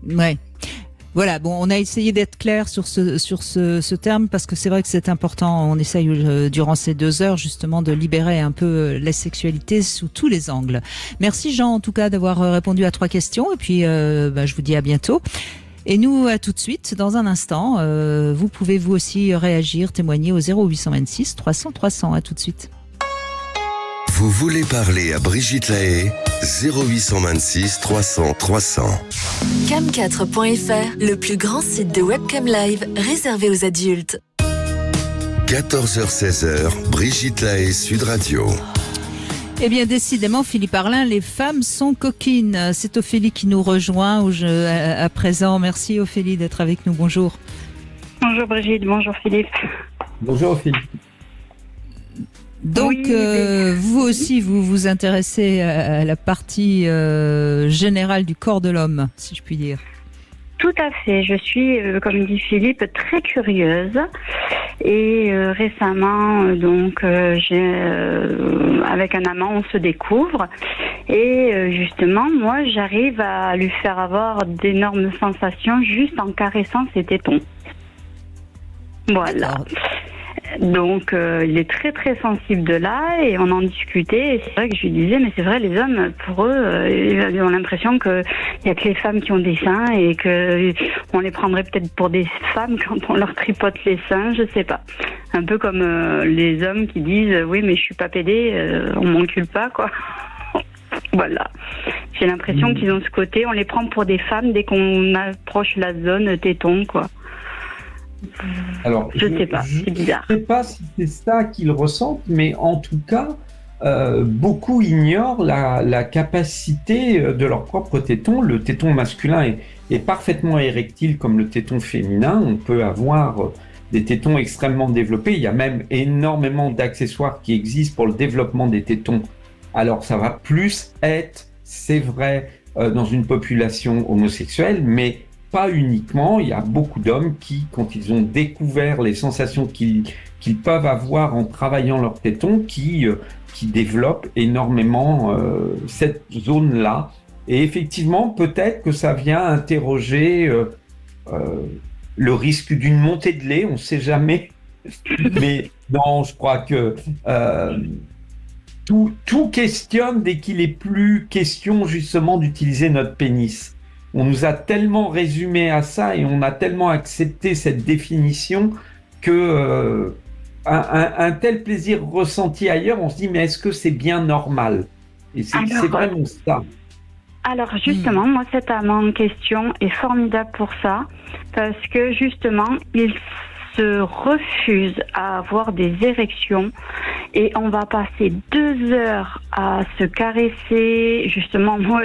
Speaker 3: Ouais. Voilà, bon, on a essayé d'être clair sur ce terme parce que c'est vrai que c'est important. On essaye durant ces 2 heures justement de libérer un peu la sexualité sous tous les angles. Merci Jean en tout cas d'avoir répondu à 3 questions et puis je vous dis à bientôt. Et nous, à tout de suite, dans un instant, vous pouvez vous aussi réagir, témoigner au 0826 300 300. À tout de suite.
Speaker 2: Vous voulez parler à Brigitte Lahaie ? 0826 300 300.
Speaker 1: Cam4.fr, le plus grand site de webcam live réservé aux adultes.
Speaker 2: 14h-16h, Brigitte Lahaie, Sud Radio.
Speaker 3: Eh bien, décidément, Philippe Arlin, les femmes sont coquines. C'est Ophélie qui nous rejoint à présent. Merci Ophélie d'être avec nous. Bonjour.
Speaker 9: Bonjour Brigitte, bonjour Philippe.
Speaker 4: Bonjour Ophélie.
Speaker 3: Donc, vous aussi, vous vous intéressez à la partie générale du corps de l'homme, si je puis dire.
Speaker 9: Tout à fait. Je suis, comme dit Philippe, très curieuse. Et récemment, avec un amant, on se découvre. Et justement, moi, j'arrive à lui faire avoir d'énormes sensations juste en caressant ses tétons. Voilà. D'accord. Donc, il est très très sensible de là et on en discutait. Et c'est vrai que je lui disais, mais c'est vrai, les hommes, pour eux, ils ont l'impression qu'il n'y a que les femmes qui ont des seins et qu'on les prendrait peut-être pour des femmes quand on leur tripote les seins, je sais pas. Un peu comme les hommes qui disent, oui, mais je suis pas pédé, on m'encule pas, quoi. Voilà. J'ai l'impression qu'ils ont ce côté, on les prend pour des femmes dès qu'on approche la zone téton, quoi.
Speaker 4: Alors,
Speaker 9: je sais pas, c'est bizarre.
Speaker 4: Je ne sais pas si c'est ça qu'ils ressentent, mais en tout cas, beaucoup ignorent la capacité de leur propre téton. Le téton masculin est parfaitement érectile comme le téton féminin. On peut avoir des tétons extrêmement développés. Il y a même énormément d'accessoires qui existent pour le développement des tétons. Alors, ça va plus être, c'est vrai, dans une population homosexuelle, mais pas uniquement. Il y a beaucoup d'hommes qui, quand ils ont découvert les sensations qu'ils peuvent avoir en travaillant leurs tétons, qui développent énormément cette zone-là. Et effectivement, peut-être que ça vient interroger le risque d'une montée de lait, on ne sait jamais. Mais non, je crois que tout questionne dès qu'il est plus question justement d'utiliser notre pénis. On nous a tellement résumé à ça et on a tellement accepté cette définition que un tel plaisir ressenti ailleurs, on se dit mais est-ce que c'est bien normal ? Et c'est vraiment ça.
Speaker 9: Alors justement, moi cet amant en question est formidable pour ça parce que justement il se refuse à avoir des érections et on va passer 2 heures à se caresser. Justement, moi,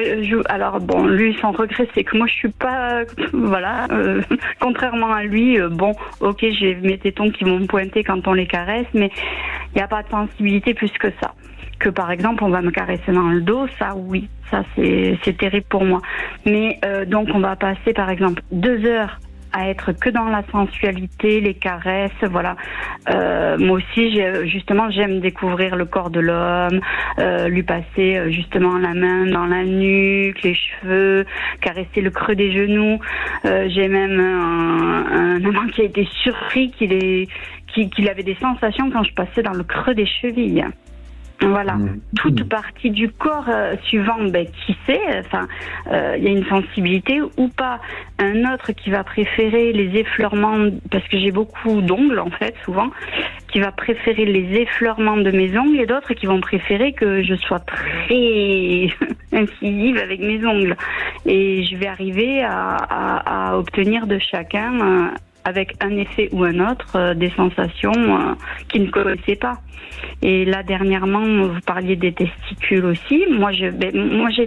Speaker 9: alors bon, lui, son regret, c'est que moi, je suis pas, voilà, contrairement à lui, bon, ok, j'ai mes tétons qui vont me pointer quand on les caresse, mais Il n'y a pas de sensibilité plus que ça. Que par exemple, on va me caresser dans le dos, ça oui, ça c'est terrible pour moi. Mais donc on va passer par exemple 2 heures à être que dans la sensualité, les caresses, voilà. Moi aussi, j'aime découvrir le corps de l'homme, lui passer justement la main dans la nuque, les cheveux, caresser le creux des genoux. J'ai même un amant qui a été surpris qu'il avait des sensations quand je passais dans le creux des chevilles. Voilà, toute partie du corps suivant qui sait, il y a une sensibilité ou pas. Un autre qui va préférer les effleurements, parce que j'ai beaucoup d'ongles en fait souvent, qui va préférer les effleurements de mes ongles, et d'autres qui vont préférer que je sois très incisive avec mes ongles. Et je vais arriver à obtenir de chacun, avec un effet ou un autre, des sensations qu'ils ne connaissaient pas. Et là, dernièrement, vous parliez des testicules aussi. Moi, j'ai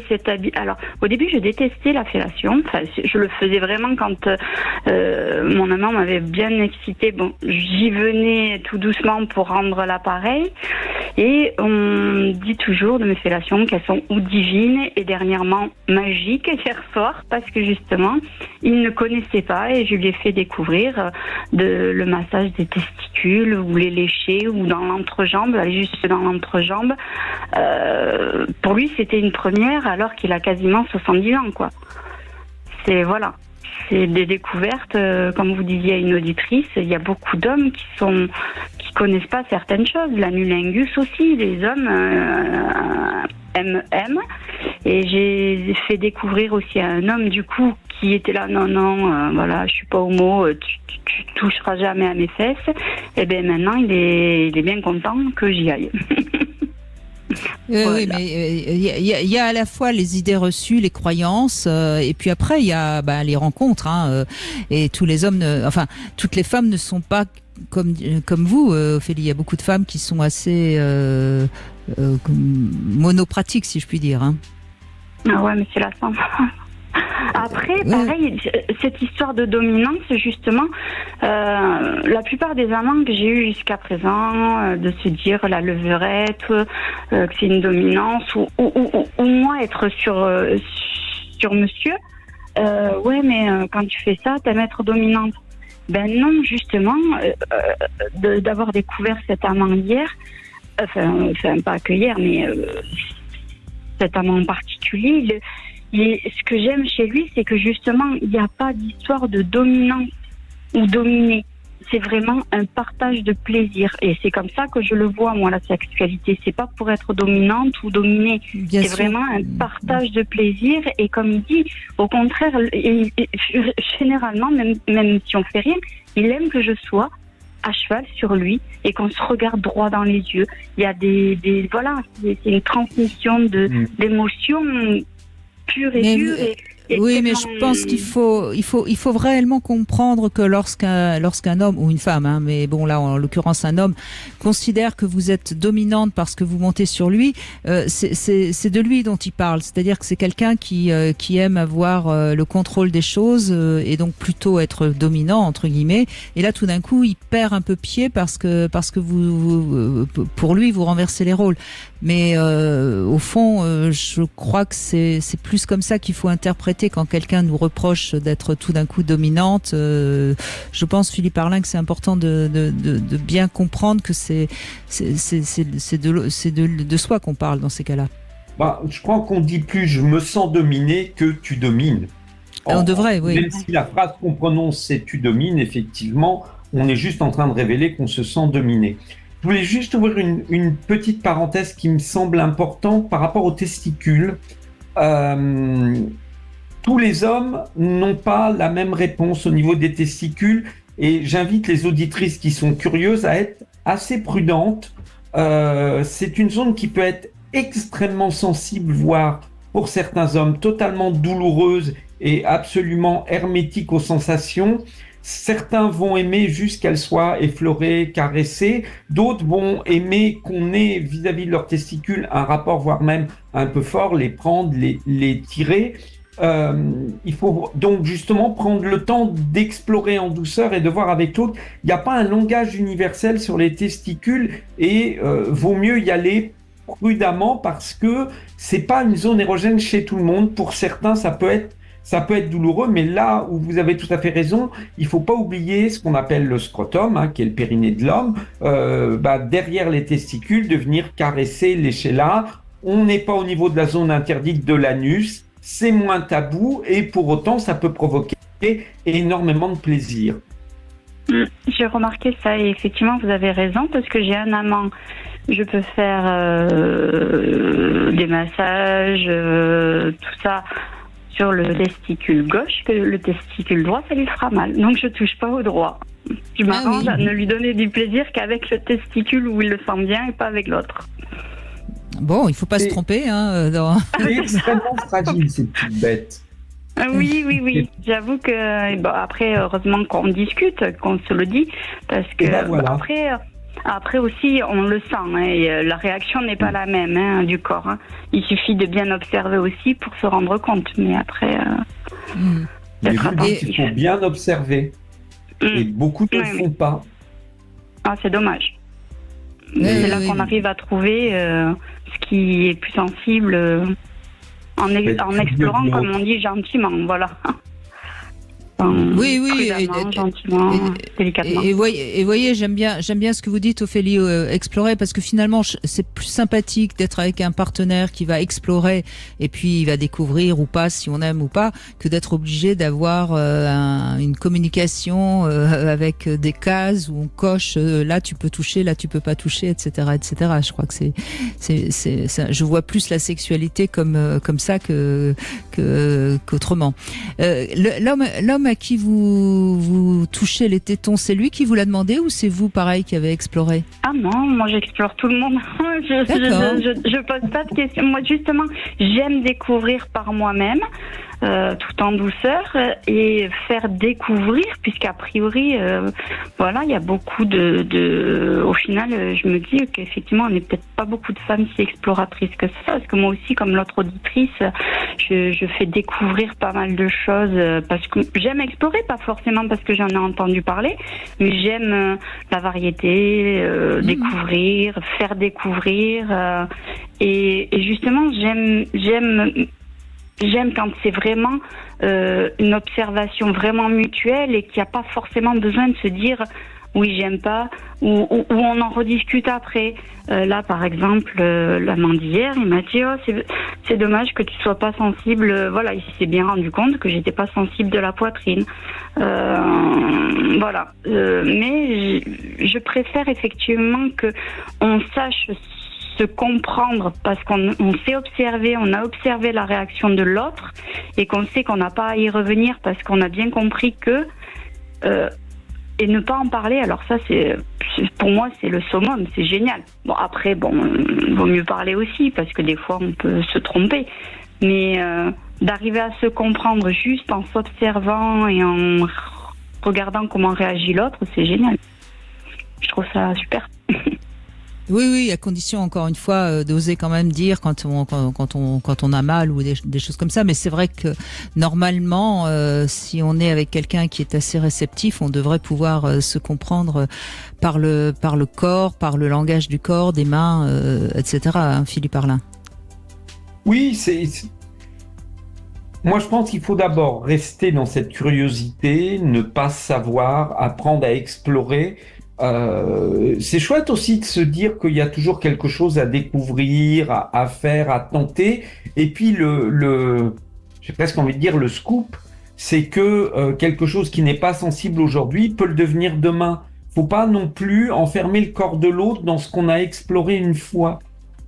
Speaker 9: cette habitude. Alors, au début, je détestais la fellation. Enfin, je le faisais vraiment quand mon amant m'avait bien excitée. Bon, j'y venais tout doucement pour rendre l'appareil. Et on dit toujours de mes fellations qu'elles sont ou divines et dernièrement magiques hier soir, parce que justement, il ne connaissait pas et je lui ai fait découvrir le massage des testicules, ou les lécher, ou dans l'entrejambe, aller juste dans l'entrejambe. Pour lui, c'était une première alors qu'il a quasiment 70 ans, quoi. C'est des découvertes, comme vous disiez à une auditrice, il y a beaucoup d'hommes qui connaissent pas certaines choses. L'anulingus aussi, les hommes aiment. Et j'ai fait découvrir aussi à un homme du coup qui était là, non, voilà, je suis pas homo, tu toucheras jamais à mes fesses. Et bien maintenant il est bien content que j'y aille. Voilà.
Speaker 3: Oui, mais il y a à la fois les idées reçues, les croyances, et puis après il y a les rencontres. Et tous les hommes, toutes les femmes ne sont pas comme vous, Ophélie. Il y a beaucoup de femmes qui sont assez monopratiques, si je puis dire.
Speaker 9: Ah ouais, mais c'est la fin. Après, pareil, cette histoire de dominance, justement, la plupart des amants que j'ai eus jusqu'à présent, de se dire la levrette, que c'est une dominance, ou moi être sur monsieur, ouais, mais quand tu fais ça, t'aimes être dominante. Ben non, justement, d'avoir découvert cet amant hier, enfin pas que hier, mais cet amant en particulier, ce que j'aime chez lui, c'est que justement, il n'y a pas d'histoire de dominance ou dominé. C'est vraiment un partage de plaisir. Et c'est comme ça que je le vois, moi, la sexualité. C'est pas pour être dominante ou dominée. C'est vraiment un partage de plaisir. Et comme il dit, au contraire, généralement, même si on fait rien, il aime que je sois à cheval sur lui et qu'on se regarde droit dans les yeux. Il y a c'est une transmission d'émotions pure et dure.
Speaker 3: Oui, mais je pense qu'il faut réellement comprendre que lorsqu'un homme ou une femme, mais bon là en l'occurrence un homme, considère que vous êtes dominante parce que vous montez sur lui, c'est de lui dont il parle. C'est-à-dire que c'est quelqu'un qui aime avoir le contrôle des choses et donc plutôt être dominant entre guillemets. Et là tout d'un coup il perd un peu pied parce que vous pour lui vous renversez les rôles. Mais au fond, je crois que c'est plus comme ça qu'il faut interpréter quand quelqu'un nous reproche d'être tout d'un coup dominante. Je pense, Philippe Arlin, que c'est important de bien comprendre que c'est de soi qu'on parle dans ces cas-là.
Speaker 4: Je crois qu'on dit plus « je me sens dominé » que « tu domines ».
Speaker 3: On devrait, oui.
Speaker 4: Même si la phrase qu'on prononce c'est « tu domines », effectivement, on est juste en train de révéler qu'on se sent dominé. Je voulais juste ouvrir une petite parenthèse qui me semble importante par rapport aux testicules. Tous les hommes n'ont pas la même réponse au niveau des testicules et j'invite les auditrices qui sont curieuses à être assez prudentes. C'est une zone qui peut être extrêmement sensible, voire pour certains hommes totalement douloureuse et absolument hermétique aux sensations. Certains vont aimer juste qu'elles soient effleurées, caressées. D'autres vont aimer qu'on ait vis-à-vis de leurs testicules un rapport, voire même un peu fort, les prendre, les tirer. il faut donc justement prendre le temps d'explorer en douceur et de voir avec l'autre. Il n'y a pas un langage universel sur les testicules et vaut mieux y aller prudemment parce que c'est pas une zone érogène chez tout le monde. Pour certains, ça peut être douloureux, mais là où vous avez tout à fait raison, il faut pas oublier ce qu'on appelle le scrotum, qui est le périnée de l'homme, derrière les testicules, de venir caresser, lécher là. On n'est pas au niveau de la zone interdite de l'anus, c'est moins tabou et pour autant, ça peut provoquer énormément de plaisir.
Speaker 9: J'ai remarqué ça et effectivement, vous avez raison parce que j'ai un amant. Je peux faire des massages, tout ça sur le testicule gauche, que le testicule droit, ça lui fera mal. Donc je touche pas au droit. Je m'arrange à ne lui donner du plaisir qu'avec le testicule où il le sent bien et pas avec l'autre.
Speaker 3: Bon, il faut pas se tromper.
Speaker 4: C'est extrêmement fragile, ces petites bêtes.
Speaker 9: Oui. J'avoue que après, heureusement qu'on discute, qu'on se le dit, parce que
Speaker 4: voilà.
Speaker 9: Après aussi, on le sent, et la réaction n'est pas la même du corps. Il suffit de bien observer aussi pour se rendre compte. Mais après,
Speaker 4: il faut bien observer. Et beaucoup ne le font pas.
Speaker 9: Ah, c'est dommage. C'est là qu'on arrive à trouver ce qui est plus sensible en explorant, comme on dit, gentiment. Voilà. Gentiment, délicatement.
Speaker 3: Et voyez, j'aime bien ce que vous dites, Ophélie, explorer, parce que finalement, c'est plus sympathique d'être avec un partenaire qui va explorer et puis il va découvrir ou pas, si on aime ou pas, que d'être obligé d'avoir une communication avec des cases où on coche, là tu peux toucher, là tu peux pas toucher, etc., etc. Je crois que je vois plus la sexualité comme ça qu'autrement. L'homme à qui vous touchez les tétons, c'est lui qui vous l'a demandé ou c'est vous, pareil, qui avez exploré?
Speaker 9: Ah non, moi j'explore tout le monde. Je pose pas de questions. Moi justement, j'aime découvrir par moi-même, tout en douceur, et faire découvrir, puisqu'a priori, il y a beaucoup au final, je me dis qu'effectivement, on n'est peut-être pas beaucoup de femmes si exploratrices que ça, parce que moi aussi, comme l'autre auditrice, je fais découvrir pas mal de choses, parce que j'aime explorer, pas forcément parce que j'en ai entendu parler, mais j'aime la variété, découvrir, faire découvrir, et justement, j'aime quand c'est vraiment une observation vraiment mutuelle et qu'il n'y a pas forcément besoin de se dire oui, j'aime pas, ou on en rediscute après. Là, par exemple, l'amant d'hier, il m'a dit c'est dommage que tu sois pas sensible. Voilà, il s'est bien rendu compte que j'étais pas sensible de la poitrine. Mais je préfère effectivement que on sache se comprendre parce qu'on sait observer, on a observé la réaction de l'autre et qu'on sait qu'on n'a pas à y revenir parce qu'on a bien compris que et ne pas en parler, alors ça pour moi c'est le summum, c'est génial. Bon après vaut mieux parler aussi parce que des fois on peut se tromper, mais d'arriver à se comprendre juste en s'observant et en regardant comment réagit l'autre, c'est génial. Je trouve ça super.
Speaker 3: Oui, à condition, encore une fois, d'oser quand même dire quand on a mal ou des choses comme ça. Mais c'est vrai que normalement, si on est avec quelqu'un qui est assez réceptif, on devrait pouvoir se comprendre par le corps, par le langage du corps, des mains, etc. Philippe Arlin.
Speaker 4: Oui, moi je pense qu'il faut d'abord rester dans cette curiosité, ne pas savoir, apprendre à explorer. C'est chouette aussi de se dire qu'il y a toujours quelque chose à découvrir, à faire, à tenter. Et puis j'ai presque envie de dire le scoop, c'est que quelque chose qui n'est pas sensible aujourd'hui peut le devenir demain. Faut pas non plus enfermer le corps de l'autre dans ce qu'on a exploré une fois.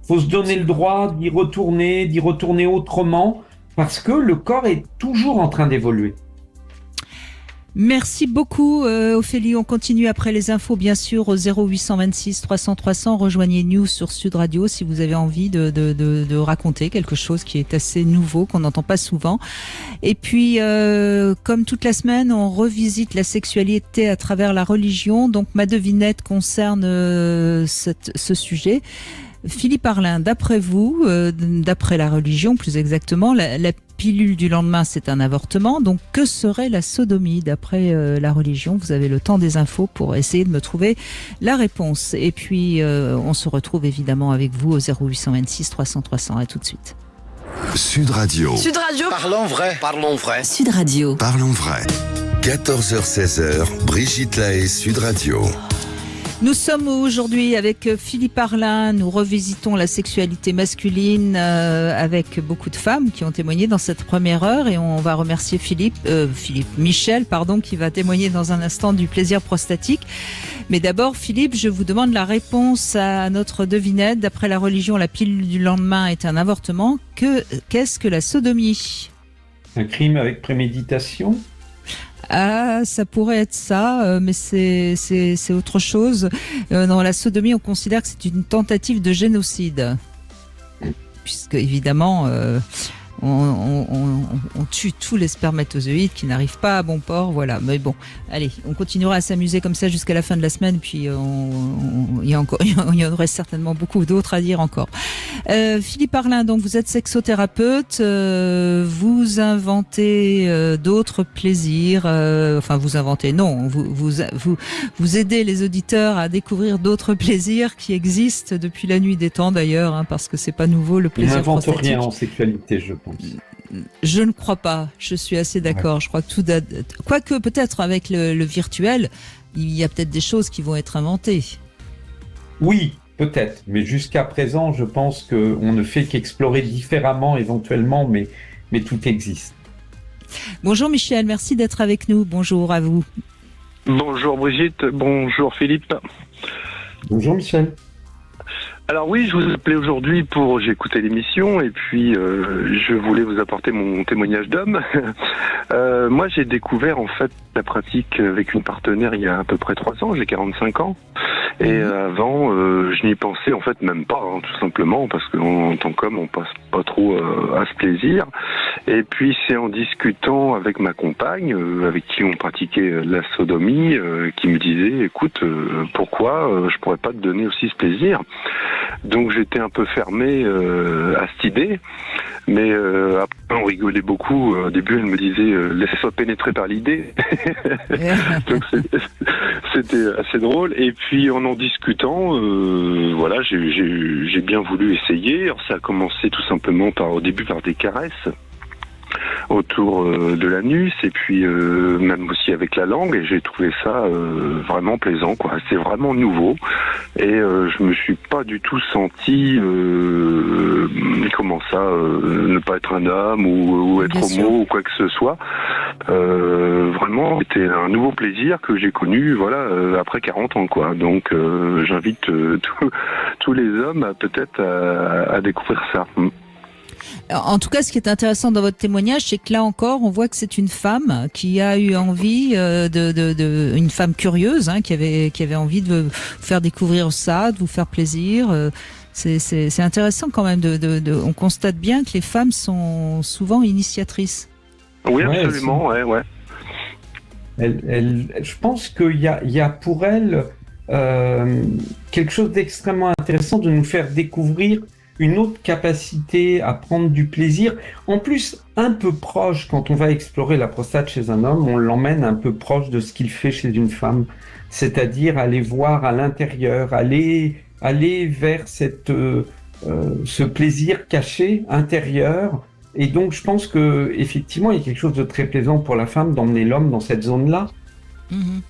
Speaker 4: Faut se donner le droit d'y retourner autrement, parce que le corps est toujours en train d'évoluer.
Speaker 3: Merci beaucoup Ophélie, on continue après les infos bien sûr au 0826 300 300, rejoignez News sur Sud Radio si vous avez envie de raconter quelque chose qui est assez nouveau, qu'on n'entend pas souvent. Et puis comme toute la semaine, on revisite la sexualité à travers la religion, donc ma devinette concerne ce sujet. Philippe Arlin, d'après vous, d'après la religion plus exactement, la pilule du lendemain, c'est un avortement. Donc, que serait la sodomie d'après la religion? Vous avez le temps des infos pour essayer de me trouver la réponse. Et puis, on se retrouve évidemment avec vous au 0826 300 300. À tout de suite.
Speaker 2: Sud Radio.
Speaker 1: Sud Radio.
Speaker 10: Parlons vrai. Parlons vrai.
Speaker 1: Sud Radio.
Speaker 2: Parlons vrai. 14h-16h, Brigitte Lahaie, Sud Radio.
Speaker 3: Nous sommes aujourd'hui avec Philippe Arlin. Nous revisitons la sexualité masculine avec beaucoup de femmes qui ont témoigné dans cette première heure, et on va remercier Michel, qui va témoigner dans un instant du plaisir prostatique. Mais d'abord, Philippe, je vous demande la réponse à notre devinette. D'après la religion, la pilule du lendemain est un avortement. Qu'est-ce que la sodomie?
Speaker 4: Un crime avec préméditation?
Speaker 3: Ah, ça pourrait être ça, mais c'est autre chose. Dans la sodomie, on considère que c'est une tentative de génocide. Puisque, évidemment, on tue tous les spermatozoïdes qui n'arrivent pas à bon port, voilà. Mais bon, allez, on continuera à s'amuser comme ça jusqu'à la fin de la semaine, puis il y aurait certainement beaucoup d'autres à dire encore. Philippe Arlin, donc vous êtes sexothérapeute, vous inventez d'autres plaisirs, vous inventez, non, vous aidez les auditeurs à découvrir d'autres plaisirs qui existent depuis la nuit des temps d'ailleurs, parce que c'est pas nouveau le plaisir prostatique.
Speaker 4: On n'invente rien en sexualité, je pense.
Speaker 3: Je ne crois pas, je suis assez d'accord. Ouais. Je crois que quoique peut-être avec le virtuel, il y a peut-être des choses qui vont être inventées.
Speaker 4: Oui, peut-être, mais jusqu'à présent, je pense qu'on ne fait qu'explorer différemment éventuellement, mais tout existe.
Speaker 3: Bonjour Michel, merci d'être avec nous. Bonjour à vous.
Speaker 11: Bonjour Brigitte, bonjour Philippe.
Speaker 4: Bonjour Michel.
Speaker 11: Alors oui, je vous appelais aujourd'hui j'ai écouté l'émission et puis je voulais vous apporter mon témoignage d'homme. Moi, j'ai découvert en fait la pratique avec une partenaire il y a à peu près 3 ans, j'ai 45 ans. Et avant, je n'y pensais en fait même pas, tout simplement, parce qu'en tant qu'homme, on passe pas trop à ce plaisir. Et puis c'est en discutant avec ma compagne, avec qui on pratiquait la sodomie, qui me disait, écoute, pourquoi je pourrais pas te donner aussi ce plaisir? Donc j'étais un peu fermé à cette idée, mais après on rigolait beaucoup. Au début elle me disait laisse-toi pénétrer par l'idée. Donc c'était assez drôle. Et puis en discutant, voilà, j'ai bien voulu essayer. Alors ça a commencé tout simplement au début par des caresses autour de l'anus et puis même aussi avec la langue, et j'ai trouvé ça vraiment plaisant, quoi. C'est vraiment nouveau et je me suis pas du tout senti ne pas être un homme ou être homo ou quoi que ce soit. Vraiment, c'était un nouveau plaisir que j'ai connu, voilà, après 40 ans, quoi. Donc j'invite tous les hommes peut-être à découvrir ça.
Speaker 3: En tout cas, ce qui est intéressant dans votre témoignage, c'est que là encore, on voit que c'est une femme qui a eu envie une femme curieuse, qui avait envie de vous faire découvrir ça, de vous faire plaisir. C'est intéressant quand même. On constate bien que les femmes sont souvent initiatrices.
Speaker 11: Oui, absolument, ouais.
Speaker 4: Je pense qu'il y a pour elles quelque chose d'extrêmement intéressant de nous faire découvrir une autre capacité à prendre du plaisir. En plus, un peu proche, quand on va explorer la prostate chez un homme, on l'emmène un peu proche de ce qu'il fait chez une femme. C'est-à-dire aller voir à l'intérieur, aller vers ce plaisir caché, intérieur. Et donc, je pense que effectivement, il y a quelque chose de très plaisant pour la femme d'emmener l'homme dans cette zone-là.
Speaker 3: Mmh.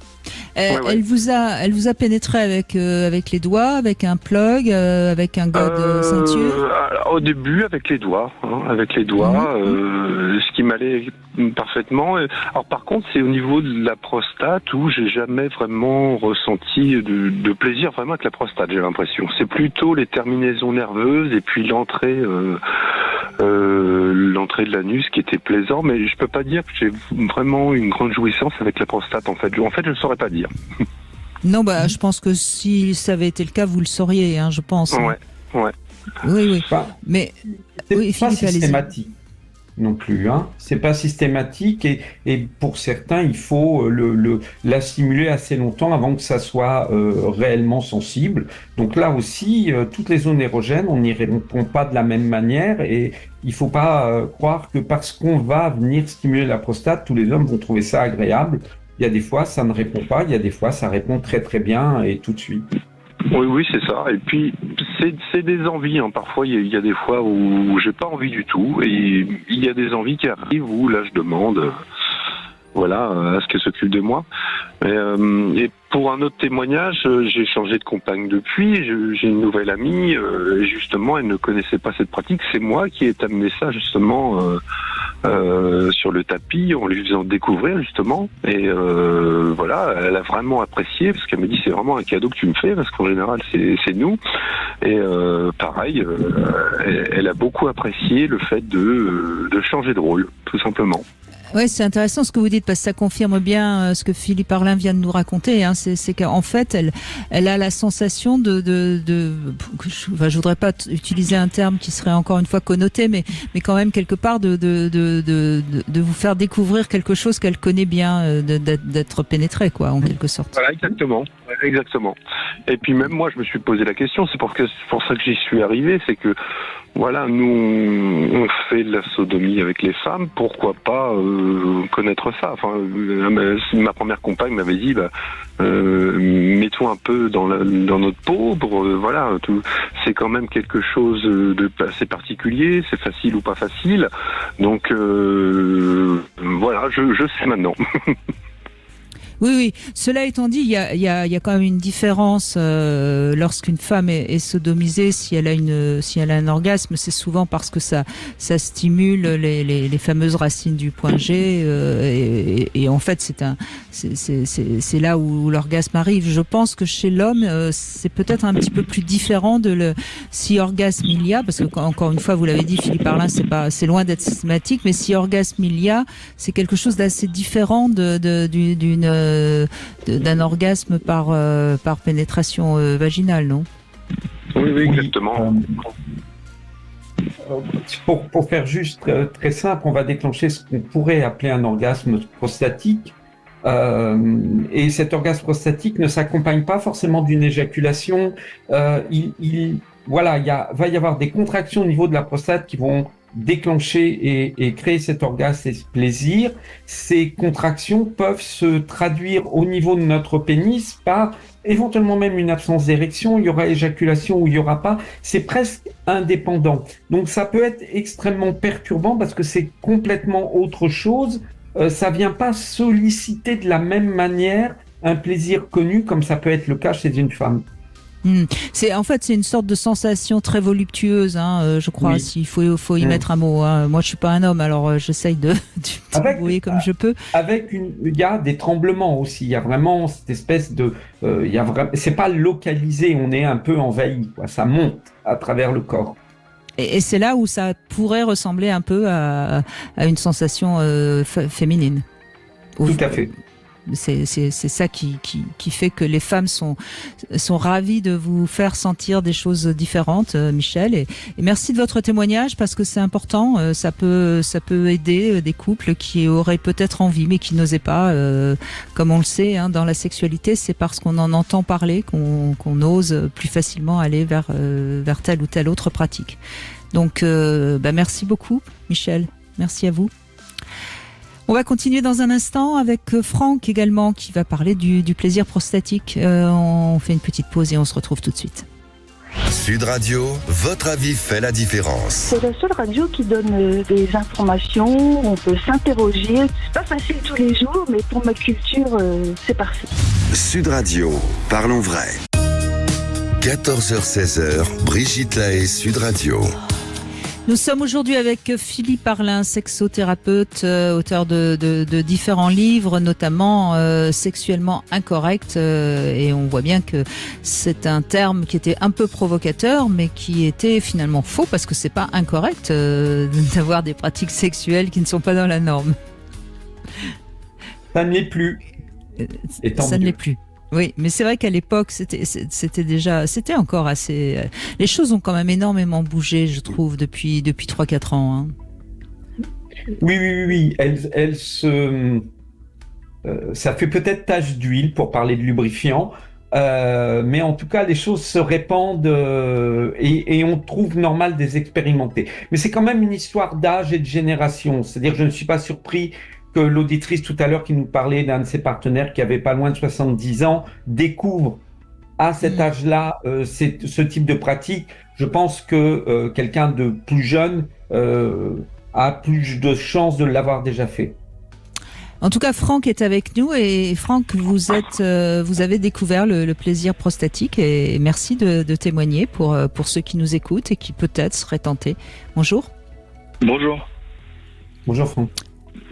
Speaker 3: Elle vous a pénétré avec les doigts, avec un plug, avec un gode ceinture?
Speaker 11: Au début, avec les doigts, ce qui m'allait parfaitement. Alors par contre, c'est au niveau de la prostate où j'ai jamais vraiment ressenti de plaisir vraiment avec la prostate, j'ai l'impression. C'est plutôt les terminaisons nerveuses et puis l'entrée de l'anus qui était plaisant, mais je peux pas dire que j'ai vraiment une grande jouissance avec la prostate, en fait. Je ne saurais pas dire.
Speaker 3: Non, je pense que si ça avait été le cas, vous le sauriez, je pense.
Speaker 11: Ouais.
Speaker 3: Oui. Mais
Speaker 4: c'est pas systématique. non plus. Hein. C'est pas systématique et pour certains, il faut la stimuler assez longtemps avant que ça soit réellement sensible. Donc là aussi, toutes les zones érogènes, on n'y répond pas de la même manière et il faut pas croire que parce qu'on va venir stimuler la prostate, tous les hommes vont trouver ça agréable. Il y a des fois, ça ne répond pas. Il y a des fois, ça répond très très bien et tout de suite.
Speaker 11: Oui, c'est ça. Et puis, c'est des envies. Hein. Parfois, il y a des fois où j'ai pas envie du tout. Et il y a des envies qui arrivent où là, je demande, à ce qu'elle s'occupe de moi. Et pour un autre témoignage, j'ai changé de compagne depuis. J'ai une nouvelle amie. Et justement, elle ne connaissait pas cette pratique. C'est moi qui ai amené ça, justement, sur le tapis, en lui faisant découvrir justement, et elle a vraiment apprécié parce qu'elle me dit c'est vraiment un cadeau que tu me fais parce qu'en général c'est nous, et pareil, elle a beaucoup apprécié le fait de changer de rôle, tout simplement.
Speaker 3: Oui, c'est intéressant ce que vous dites parce que ça confirme bien ce que Philippe Arlin vient de nous raconter. Hein. C'est qu'en fait, elle a la sensation je voudrais pas utiliser un terme qui serait encore une fois connoté, mais quand même quelque part de vous faire découvrir quelque chose qu'elle connaît bien, d'être pénétrée, quoi, en quelque sorte.
Speaker 11: Voilà, exactement. Et puis même moi, je me suis posé la question. C'est pour ça que j'y suis arrivé, c'est que voilà, nous on fait de la sodomie avec les femmes, pourquoi pas connaître ça. Enfin, ma première compagne m'avait dit, mets-toi un peu dans notre peau, c'est quand même quelque chose de assez particulier, c'est facile ou pas facile. Donc je sais maintenant.
Speaker 3: Oui. Cela étant dit, il y a quand même une différence lorsqu'une femme est sodomisée. Si elle a un orgasme, c'est souvent parce que ça stimule les fameuses racines du point G. Et en fait, c'est là où l'orgasme arrive. Je pense que chez l'homme, c'est peut-être un petit peu plus différent si orgasme il y a, parce que encore une fois, vous l'avez dit, Philippe Arlin, c'est loin d'être systématique, mais si orgasme il y a, c'est quelque chose d'assez différent d'un orgasme par pénétration vaginale, non ?
Speaker 11: Oui, exactement.
Speaker 4: Pour faire juste très simple, on va déclencher ce qu'on pourrait appeler un orgasme prostatique. Et cet orgasme prostatique ne s'accompagne pas forcément d'une éjaculation. Va y avoir des contractions au niveau de la prostate qui vont déclencher et créer cet orgasme et ce plaisir. Ces contractions peuvent se traduire au niveau de notre pénis par éventuellement même une absence d'érection, il y aura éjaculation ou il y aura pas, c'est presque indépendant. Donc ça peut être extrêmement perturbant parce que c'est complètement autre chose, ça vient pas solliciter de la même manière un plaisir connu comme ça peut être le cas chez une femme.
Speaker 3: C'est une sorte de sensation très voluptueuse, je crois, s'il faut y mettre un mot. Hein. Moi, je suis pas un homme, alors j'essaye de débrouiller comme je peux.
Speaker 4: Il y a des tremblements aussi. Il y a vraiment cette espèce de, c'est pas localisé. On est un peu envahi, quoi. Ça monte à travers le corps.
Speaker 3: Et c'est là où ça pourrait ressembler un peu à une sensation féminine.
Speaker 4: Tout à fait.
Speaker 3: C'est ça qui fait que les femmes sont ravies de vous faire sentir des choses différentes, Michel. Et merci de votre témoignage parce que c'est important. Ça peut aider des couples qui auraient peut-être envie mais qui n'osaient pas. Comme on le sait, dans la sexualité, c'est parce qu'on en entend parler qu'on ose plus facilement aller vers telle ou telle autre pratique. Donc, merci beaucoup, Michel. Merci à vous. On va continuer dans un instant avec Franck également qui va parler du plaisir prostatique. On fait une petite pause et on se retrouve tout de suite.
Speaker 2: Sud Radio, votre avis fait la différence.
Speaker 10: C'est la seule radio qui donne des informations, on peut s'interroger. C'est pas facile tous les jours, mais pour ma culture, c'est parfait.
Speaker 2: Sud Radio, parlons vrai. 14h-16h, Brigitte Lahaie, Sud Radio.
Speaker 3: Nous sommes aujourd'hui avec Philippe Arlin, sexothérapeute, auteur de différents livres, notamment Sexuellement incorrect. Et on voit bien que c'est un terme qui était un peu provocateur, mais qui était finalement faux, parce que c'est pas incorrect d'avoir des pratiques sexuelles qui ne sont pas dans la norme.
Speaker 4: Ça ne l'est plus.
Speaker 3: Ça ne l'est plus. Oui, mais c'est vrai qu'à l'époque, c'était encore assez. Les choses ont quand même énormément bougé, je trouve, depuis 3-4 ans.
Speaker 4: Oui. Elle se... ça fait peut-être tache d'huile pour parler de lubrifiant, mais en tout cas, les choses se répandent et on trouve normal de les expérimenter. Mais c'est quand même une histoire d'âge et de génération. C'est-à-dire, je ne suis pas surpris que l'auditrice tout à l'heure qui nous parlait d'un de ses partenaires qui avait pas loin de 70 ans découvre à cet âge-là ce type de pratique. Je pense que quelqu'un de plus jeune a plus de chances de l'avoir déjà fait.
Speaker 3: En tout cas, Franck est avec nous et Franck, vous avez découvert le plaisir prostatique et merci de témoigner pour ceux qui nous écoutent et qui peut-être seraient tentés. Bonjour.
Speaker 12: Bonjour.
Speaker 4: Bonjour Franck.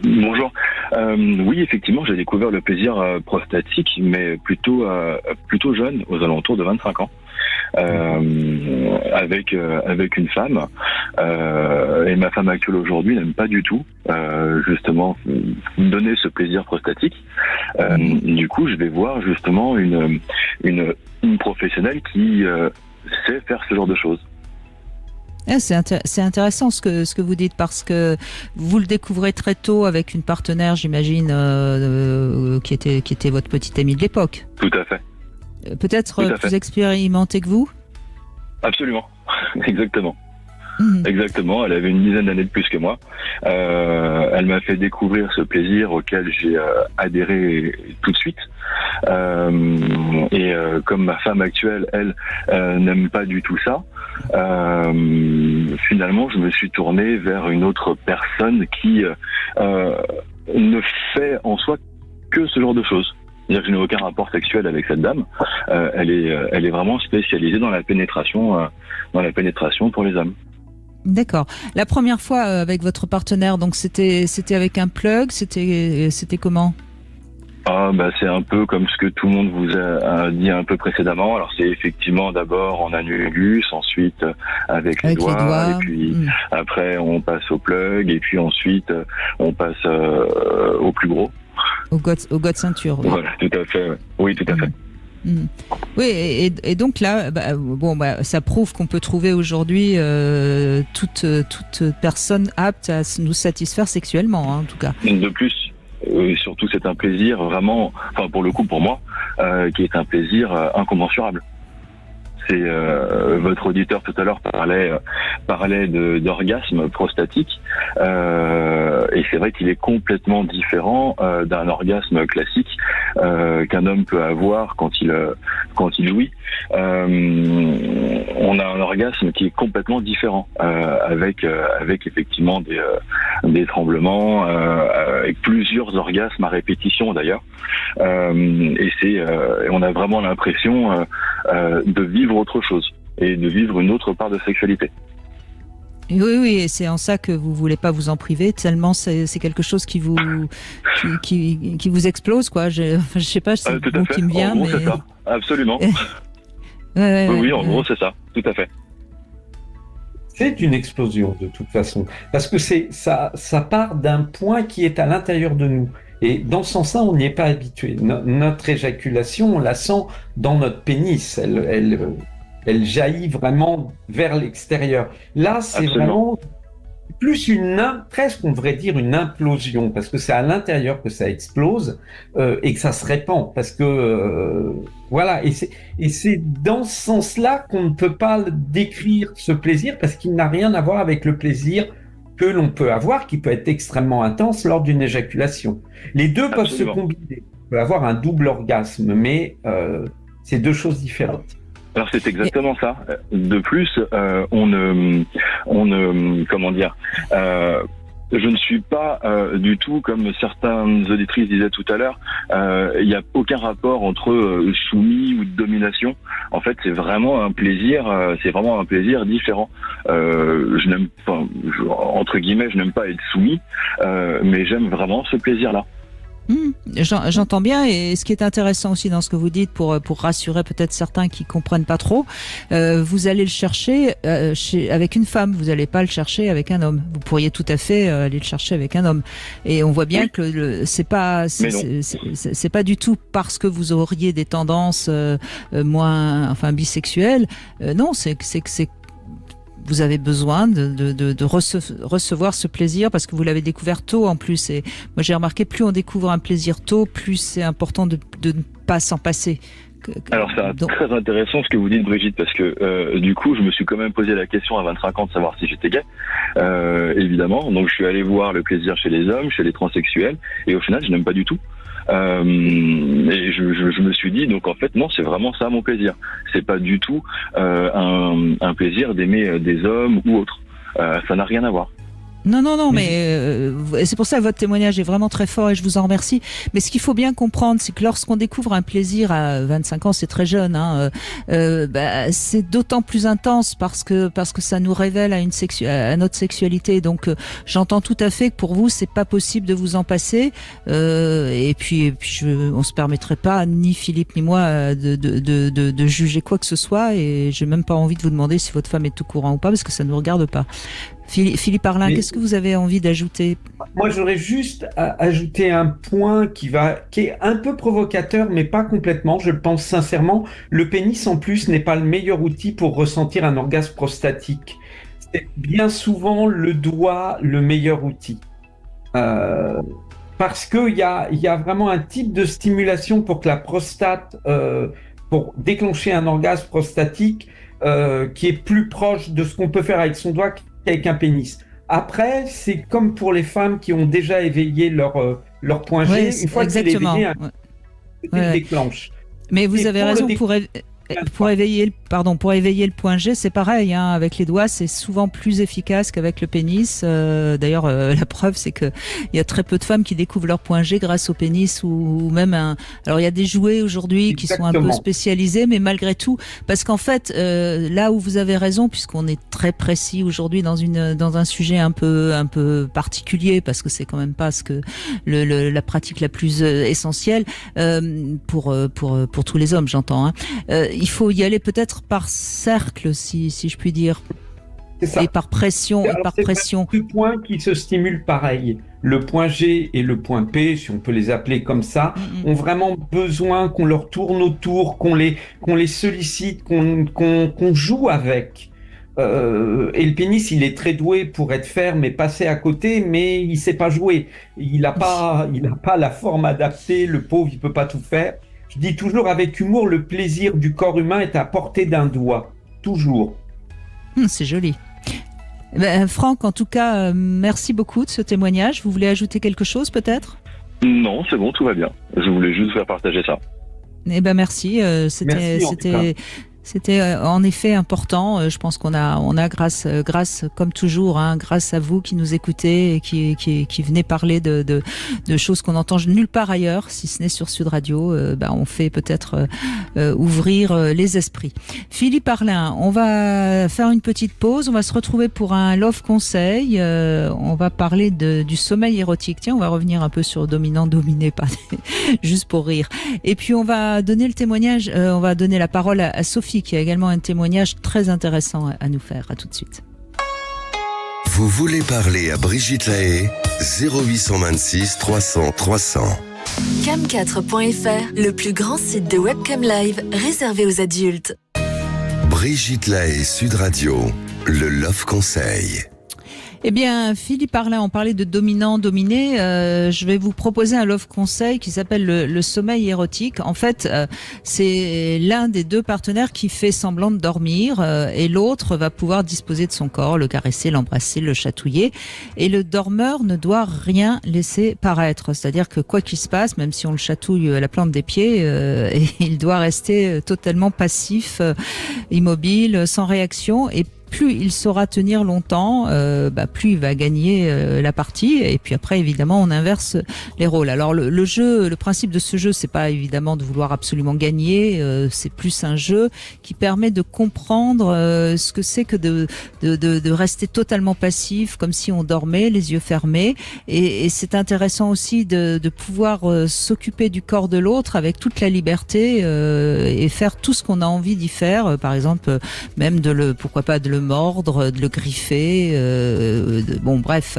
Speaker 12: Bonjour. Oui, effectivement, j'ai découvert le plaisir prostatique, mais plutôt jeune, aux alentours de 25 ans. Avec une femme et ma femme actuelle aujourd'hui n'aime pas du tout justement donner ce plaisir prostatique. Du coup, je vais voir justement une professionnelle qui sait faire ce genre de choses.
Speaker 3: C'est intéressant ce que vous dites parce que vous le découvrez très tôt avec une partenaire, j'imagine, qui était votre petite amie de l'époque.
Speaker 12: Tout à fait.
Speaker 3: Peut-être plus expérimentée que vous ?
Speaker 12: Absolument, exactement. Exactement, elle avait une dizaine d'années de plus que moi. Elle m'a fait découvrir ce plaisir auquel j'ai adhéré tout de suite. Et comme ma femme actuelle, elle, n'aime pas du tout ça, finalement, je me suis tourné vers une autre personne qui ne fait en soi que ce genre de choses. C'est-à-dire que je n'ai aucun rapport sexuel avec cette dame. Elle est vraiment spécialisée dans la pénétration pour les hommes.
Speaker 3: D'accord. La première fois avec votre partenaire, donc c'était avec un plug, c'était comment ?
Speaker 12: C'est un peu comme ce que tout le monde vous a dit un peu précédemment. Alors c'est effectivement d'abord en annulus, ensuite avec les doigts, et puis après on passe au plug, et puis ensuite on passe au plus gros.
Speaker 3: Au gars de ceinture. Oui.
Speaker 12: Voilà, tout à fait. Oui, tout à fait.
Speaker 3: Oui, et donc là, ça prouve qu'on peut trouver aujourd'hui toute personne apte à nous satisfaire sexuellement, hein, en tout cas.
Speaker 12: De plus, surtout c'est un plaisir vraiment, enfin pour le coup pour moi, qui est un plaisir incommensurable. C'est votre auditeur tout à l'heure parlait d'orgasme prostatique, et c'est vrai qu'il est complètement différent d'un orgasme classique qu'un homme peut avoir quand il jouit. On a un orgasme qui est complètement différent, avec effectivement des tremblements, avec plusieurs orgasmes à répétition d'ailleurs, et on a vraiment l'impression de vivre autre chose et de vivre une autre part de sexualité.
Speaker 3: Oui, et c'est en ça que vous voulez pas vous en priver, tellement c'est quelque chose qui vous explose, quoi. Je sais pas, c'est le mot qui me vient,
Speaker 12: en gros,
Speaker 3: mais
Speaker 12: c'est ça, absolument.
Speaker 3: Oui,
Speaker 12: en gros, c'est ça, tout à fait.
Speaker 4: C'est une explosion de toute façon, parce que ça part d'un point qui est à l'intérieur de nous. Et dans ce sens-là, on n'y est pas habitué. Notre éjaculation, on la sent dans notre pénis. Elle jaillit vraiment vers l'extérieur. Là, c'est vraiment plus presque on devrait dire une implosion, parce que c'est à l'intérieur que ça explose et que ça se répand. Parce que voilà, et c'est dans ce sens-là qu'on ne peut pas décrire ce plaisir, parce qu'il n'a rien à voir avec le plaisir que l'on peut avoir, qui peut être extrêmement intense lors d'une éjaculation. Les deux peuvent se combiner. On peut avoir un double orgasme, mais c'est deux choses différentes.
Speaker 12: Alors c'est exactement ça. De plus, je ne suis pas du tout, comme certaines auditrices disaient tout à l'heure, il n'y a aucun rapport entre soumis ou domination. En fait, c'est vraiment un plaisir différent. Entre guillemets, je n'aime pas être soumis, mais j'aime vraiment ce plaisir-là.
Speaker 3: J'entends bien, et ce qui est intéressant aussi dans ce que vous dites, pour rassurer peut-être certains qui comprennent pas trop, vous allez le chercher avec une femme, vous n'allez pas le chercher avec un homme. Vous pourriez tout à fait aller le chercher avec un homme, et on voit bien que c'est pas du tout parce que vous auriez des tendances bisexuelles. Non, c'est vous avez besoin de recevoir ce plaisir parce que vous l'avez découvert tôt en plus. Et moi, j'ai remarqué, plus on découvre un plaisir tôt, plus c'est important de ne pas s'en passer.
Speaker 12: Alors c'est très intéressant ce que vous dites, Brigitte, parce que du coup je me suis quand même posé la question à 25 ans de savoir si j'étais gay, évidemment. Donc je suis allé voir le plaisir chez les hommes, chez les transsexuels, et au final je n'aime pas du tout. Et je me suis dit, donc en fait non, c'est vraiment ça mon plaisir. C'est pas du tout un plaisir d'aimer des hommes ou autres. Ça n'a rien à voir.
Speaker 3: Non, mais c'est pour ça que votre témoignage est vraiment très fort et je vous en remercie. Mais ce qu'il faut bien comprendre, c'est que lorsqu'on découvre un plaisir à 25 ans, c'est très jeune, c'est d'autant plus intense parce que ça nous révèle à notre sexualité. Donc, j'entends tout à fait que pour vous, c'est pas possible de vous en passer. Et puis, on se permettrait pas, ni Philippe ni moi, de juger quoi que ce soit. Et j'ai même pas envie de vous demander si votre femme est au courant ou pas, parce que ça nous regarde pas. Philippe Arlin, qu'est-ce que vous avez envie d'ajouter?
Speaker 4: Moi, j'aurais juste ajouté un point qui est un peu provocateur, mais pas complètement. Je le pense sincèrement. Le pénis, en plus, n'est pas le meilleur outil pour ressentir un orgasme prostatique. C'est bien souvent le doigt le meilleur outil. Parce qu'il y a vraiment un type de stimulation pour que la prostate, pour déclencher un orgasme prostatique, qui est plus proche de ce qu'on peut faire avec son doigt qu'avec un pénis. Après, c'est comme pour les femmes qui ont déjà éveillé leur point G. Une fois qu'il est éveillé, ça déclenche.
Speaker 3: Mais vous avez raison, pour éveiller le point G, c'est pareil, hein, avec les doigts, c'est souvent plus efficace qu'avec le pénis. D'ailleurs, la preuve, c'est que il y a très peu de femmes qui découvrent leur point G grâce au pénis ou même alors il y a des jouets aujourd'hui qui sont un peu spécialisés, mais malgré tout, parce qu'en fait, là où vous avez raison, puisqu'on est très précis aujourd'hui dans un sujet un peu particulier, parce que c'est quand même pas ce que la pratique la plus essentielle pour tous les hommes, j'entends. Hein. Il faut y aller peut-être par cercle, si je puis dire, et par pression.
Speaker 4: C'est deux points qui se stimulent pareil. Le point G et le point P, si on peut les appeler comme ça, ont vraiment besoin qu'on leur tourne autour, qu'on les sollicite, qu'on joue avec. Et le pénis, il est très doué pour être ferme et passer à côté, mais il sait pas jouer. Il a pas la forme adaptée. Le pauvre, il peut pas tout faire. Je dis toujours avec humour, le plaisir du corps humain est à portée d'un doigt. Toujours.
Speaker 3: C'est joli. Franck, en tout cas, merci beaucoup de ce témoignage. Vous voulez ajouter quelque chose peut-être?
Speaker 12: Non, c'est bon, tout va bien. Je voulais juste faire partager ça.
Speaker 3: Merci. C'était en effet important. Je pense qu'on a grâce comme toujours, hein, grâce à vous qui nous écoutez et qui venez parler de choses qu'on entend nulle part ailleurs, si ce n'est sur Sud Radio. On fait peut-être ouvrir les esprits. Philippe Arlin, on va faire une petite pause. On va se retrouver pour un Love Conseil. On va parler du sommeil érotique. Tiens, on va revenir un peu sur dominant, dominé, pas juste pour rire. Et puis on va donner le témoignage. On va donner la parole à Sophie, qui a également un témoignage très intéressant à nous faire. À tout de suite.
Speaker 2: Vous voulez parler à Brigitte Lahaie? 0826 300 300.
Speaker 1: Cam4.fr, le plus grand site de webcam live réservé aux adultes.
Speaker 2: Brigitte Lahaie, Sud Radio, le Love Conseil.
Speaker 3: Eh bien, Philippe Arlin, on parlait de dominant-dominé. Je vais vous proposer un love conseil qui s'appelle le sommeil érotique. En fait, c'est l'un des deux partenaires qui fait semblant de dormir et l'autre va pouvoir disposer de son corps, le caresser, l'embrasser, le chatouiller. Et le dormeur ne doit rien laisser paraître. C'est-à-dire que quoi qu'il se passe, même si on le chatouille à la plante des pieds, il doit rester totalement passif, immobile, sans réaction. Et plus il saura tenir longtemps, plus il va gagner la partie. Et puis après, évidemment, on inverse les rôles. Alors le principe de ce jeu, c'est pas évidemment de vouloir absolument gagner. C'est plus un jeu qui permet de comprendre ce que c'est que de rester totalement passif, comme si on dormait, les yeux fermés. Et c'est intéressant aussi de pouvoir s'occuper du corps de l'autre avec toute la liberté et faire tout ce qu'on a envie d'y faire. Par exemple, même pourquoi pas de le mordre, de le griffer, bref.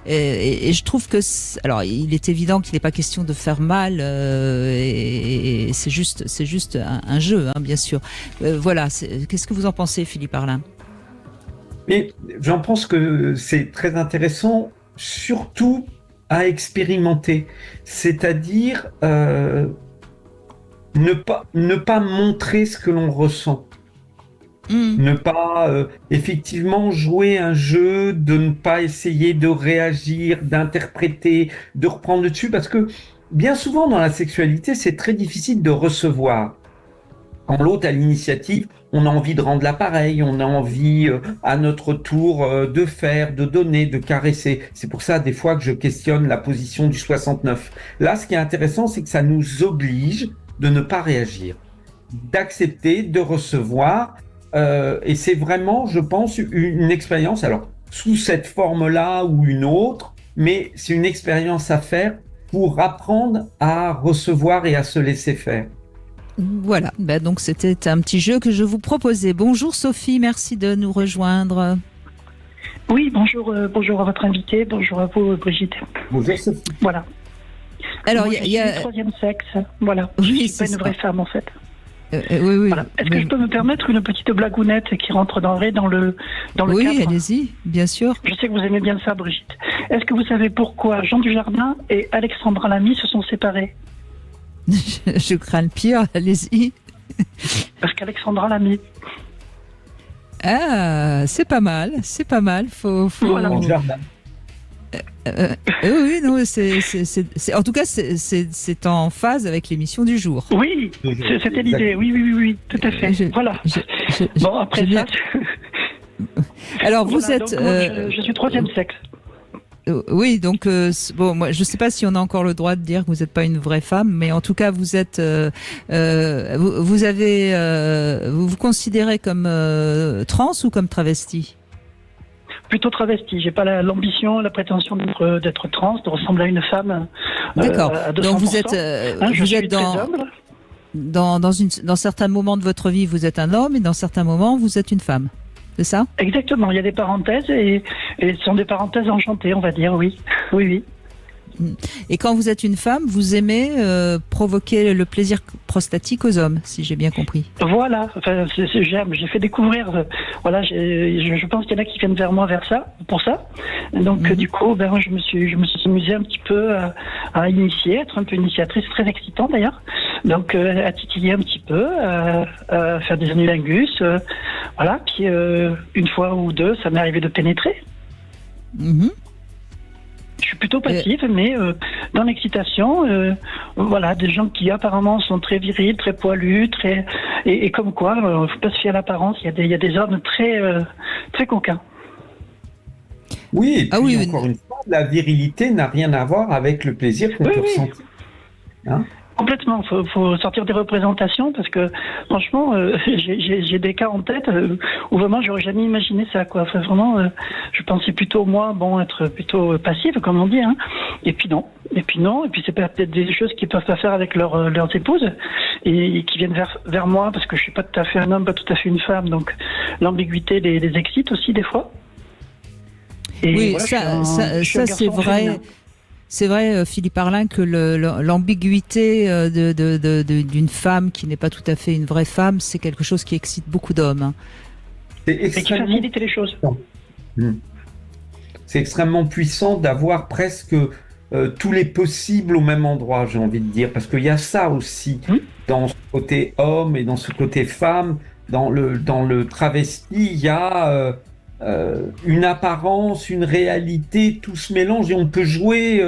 Speaker 3: Et je trouve que, alors, il est évident qu'il n'est pas question de faire mal, et c'est juste un jeu, hein, bien sûr. Voilà. Qu'est-ce que vous en pensez, Philippe Arlin?
Speaker 4: Mais j'en pense que c'est très intéressant, surtout à expérimenter. C'est-à-dire ne pas montrer ce que l'on ressent. Ne pas effectivement jouer un jeu, de ne pas essayer de réagir, d'interpréter, de reprendre le dessus, parce que bien souvent dans la sexualité, c'est très difficile de recevoir. Quand l'autre a l'initiative, on a envie de rendre l'appareil, on a envie à notre tour de faire, de donner, de caresser. C'est pour ça des fois que je questionne la position du 69. Là, ce qui est intéressant, c'est que ça nous oblige de ne pas réagir, d'accepter, de recevoir. Et c'est vraiment, je pense, une expérience, alors sous cette forme-là ou une autre, mais c'est une expérience à faire pour apprendre à recevoir et à se laisser faire.
Speaker 3: Voilà, donc c'était un petit jeu que je vous proposais. Bonjour Sophie, merci de nous rejoindre.
Speaker 13: Oui, bonjour à votre invité, bonjour à vous Brigitte.
Speaker 4: Bonjour Sophie.
Speaker 13: Voilà.
Speaker 3: Alors,
Speaker 13: moi, je suis du troisième sexe, voilà.
Speaker 3: Oui,
Speaker 13: je suis pas une vraie femme en fait.
Speaker 3: Oui.
Speaker 13: Voilà. Est-ce que je peux me permettre une petite blagounette qui rentre dans le cadre?
Speaker 3: Oui, allez-y, bien sûr.
Speaker 13: Je sais que vous aimez bien ça, Brigitte. Est-ce que vous savez pourquoi Jean Dujardin et Alexandra Lamy se sont séparés?
Speaker 3: Je crains le pire, allez-y.
Speaker 13: Parce qu'Alexandra Lamy.
Speaker 3: Ah, c'est pas mal. Faut...
Speaker 13: Voilà.
Speaker 3: Oui, non, en tout cas, c'est en phase avec l'émission du jour.
Speaker 13: Oui, c'était l'idée. Oui, tout à fait. Voilà. Bon, après ça.
Speaker 3: Alors, vous êtes.
Speaker 13: Donc, je suis troisième sexe.
Speaker 3: Oui, donc bon, moi, je ne sais pas si on a encore le droit de dire que vous n'êtes pas une vraie femme, mais en tout cas, vous êtes, vous vous considérez comme trans ou comme travesti?
Speaker 13: Plutôt travesti. J'ai pas l'ambition, la prétention d'être trans, de ressembler à une femme.
Speaker 3: D'accord.
Speaker 13: À 200%.
Speaker 3: Donc vous êtes,
Speaker 13: vous êtes
Speaker 3: dans certains moments de votre vie, vous êtes un homme, et dans certains moments, vous êtes une femme. C'est ça?
Speaker 13: Exactement. Il y a des parenthèses et ce sont des parenthèses enchantées, on va dire. Oui. Et
Speaker 3: quand vous êtes une femme, vous aimez provoquer le plaisir prostatique aux hommes, si j'ai bien compris.
Speaker 13: Voilà, enfin, j'ai fait découvrir, voilà, je pense qu'il y en a qui viennent vers moi pour ça. Donc du coup, je me suis amusée un petit peu à initier, être un peu initiatrice, très excitant d'ailleurs. Donc à titiller un petit peu, à faire des anulingus, voilà. Puis une fois ou deux, ça m'est arrivé de pénétrer. Je suis plutôt passive, mais dans l'excitation, voilà, des gens qui apparemment sont très virils, très poilus, et comme quoi, il ne faut pas se fier à l'apparence. Il y a des hommes très coquins.
Speaker 4: Oui, et puis encore une fois, la virilité n'a rien à voir avec le plaisir qu'on peut ressentir. Hein?
Speaker 13: Complètement, faut sortir des représentations parce que franchement, j'ai des cas en tête où vraiment j'aurais jamais imaginé ça, quoi. Enfin, vraiment, je pensais plutôt moi, être plutôt passive comme on dit, hein. Et puis non, et puis c'est peut-être des choses qu'ils peuvent pas faire avec leurs épouses et qui viennent vers moi parce que je suis pas tout à fait un homme, pas tout à fait une femme, donc l'ambiguïté les excite aussi des fois. Et
Speaker 3: oui,
Speaker 13: voilà,
Speaker 3: ça c'est vrai. C'est vrai, Philippe Arlin, que l'ambiguïté d'une femme qui n'est pas tout à fait une vraie femme, c'est quelque chose qui excite beaucoup d'hommes.
Speaker 13: Et qui facilite les choses.
Speaker 4: C'est extrêmement puissant d'avoir presque tous les possibles au même endroit, j'ai envie de dire, parce qu'il y a ça aussi dans ce côté homme et dans ce côté femme, dans le travesti, il y a une apparence, une réalité, tout se mélange et on peut jouer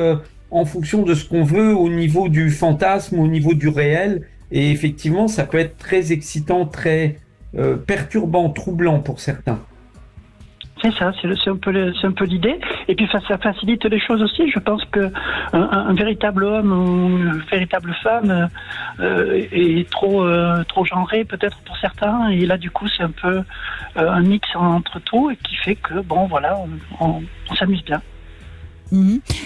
Speaker 4: en fonction de ce qu'on veut au niveau du fantasme, au niveau du réel, et effectivement ça peut être très excitant, très perturbant, troublant pour certains.
Speaker 13: C'est ça, c'est un peu l'idée. Et puis ça facilite les choses aussi. Je pense que un véritable homme ou une véritable femme est trop genré peut-être pour certains. Et là du coup c'est un peu un mix entre tout et qui fait que on s'amuse bien.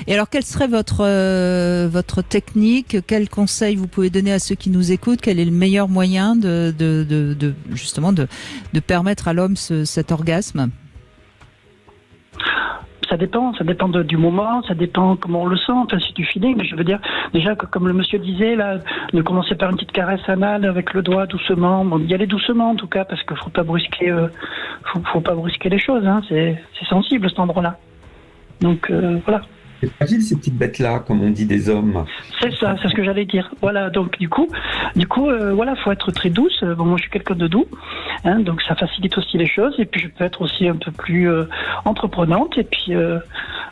Speaker 3: Et alors, quelle serait votre technique? Quel conseil vous pouvez donner à ceux qui nous écoutent? Quel est le meilleur moyen justement de permettre à l'homme cet orgasme?
Speaker 13: ça dépend du moment, ça dépend comment on le sent, enfin, c'est du feeling. Mais je veux dire, déjà, comme le monsieur disait, là, de commencer par une petite caresse anale avec le doigt doucement, bon, y aller doucement en tout cas, parce qu'il faut pas brusquer, faut pas brusquer les choses, hein, c'est sensible cet endroit-là. Donc, voilà.
Speaker 4: C'est fragile ces petites bêtes-là, comme on dit des hommes.
Speaker 13: C'est ça, c'est ce que j'allais dire. Voilà, donc du coup, voilà, faut être très douce. Bon, moi, je suis quelqu'un de doux, hein, donc ça facilite aussi les choses. Et puis, je peux être aussi un peu plus entreprenante et puis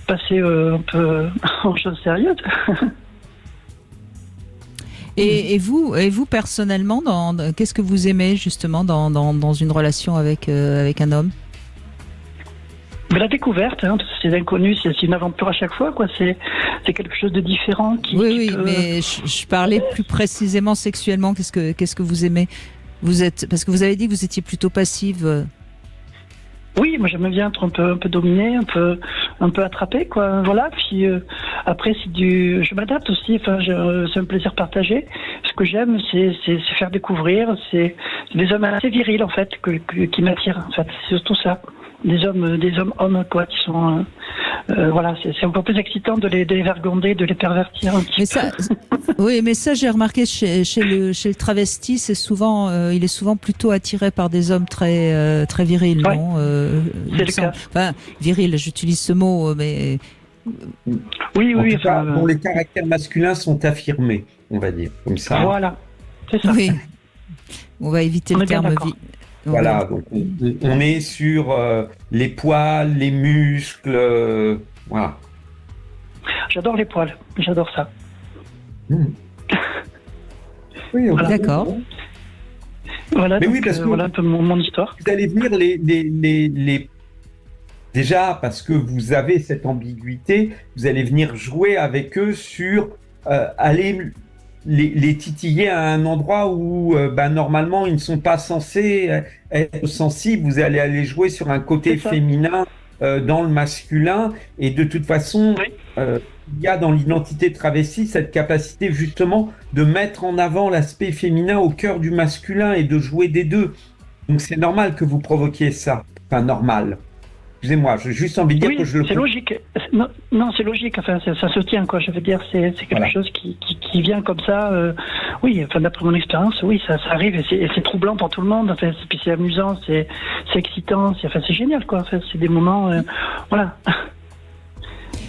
Speaker 13: passer un peu en choses sérieuses.
Speaker 3: Et vous personnellement, qu'est-ce que vous aimez justement dans une relation avec un homme?
Speaker 13: Mais la découverte, hein, parce que c'est inconnu, c'est une aventure à chaque fois, quoi. C'est quelque chose de différent
Speaker 3: Oui, mais je parlais plus précisément sexuellement. Qu'est-ce que vous aimez? Parce que vous avez dit que vous étiez plutôt passive.
Speaker 13: Oui, moi j'aime bien être un peu dominée, un peu attrapée, quoi. Voilà. Puis après, je m'adapte aussi. Enfin, c'est un plaisir partagé. Ce que j'aime, c'est faire découvrir. C'est des hommes assez virils en fait qui m'attirent. En fait, c'est surtout ça. Des hommes quoi, qui sont voilà, c'est encore plus excitant de les vergonder, de les pervertir un petit peu.
Speaker 3: Oui, mais ça j'ai remarqué chez le travesti, c'est souvent il est souvent plutôt attiré par des hommes très virils, ouais. Non
Speaker 13: c'est le cas.
Speaker 3: Enfin, viril, j'utilise ce mot, mais
Speaker 13: oui,
Speaker 4: enfin, dont les caractères masculins sont affirmés, on va dire comme ça.
Speaker 13: Voilà, c'est ça.
Speaker 3: Oui, on va éviter le terme viril.
Speaker 4: Voilà, donc on est sur les poils, les muscles, voilà.
Speaker 13: J'adore les poils, j'adore ça.
Speaker 4: Oui,
Speaker 3: voilà. D'accord.
Speaker 13: Voilà, donc, parce que voilà un peu mon histoire.
Speaker 4: Vous allez venir les déjà parce que vous avez cette ambiguïté, vous allez venir jouer avec eux sur aller les titiller à un endroit où normalement ils ne sont pas censés être sensibles. Vous allez aller jouer sur un côté féminin dans le masculin, et de toute façon il y a dans l'identité travestie cette capacité justement de mettre en avant l'aspect féminin au cœur du masculin et de jouer des deux. Donc c'est normal que vous provoquiez ça. Enfin normal. Excusez-moi, j'ai juste envie de dire que je le...
Speaker 13: c'est logique. Non, c'est logique. Enfin, ça se tient, quoi. Je veux dire, c'est quelque chose qui vient comme ça. Oui, enfin, d'après mon expérience, oui, ça arrive et c'est troublant pour tout le monde. Enfin, puis c'est amusant, c'est excitant, c'est génial, quoi. Enfin, c'est des moments, voilà.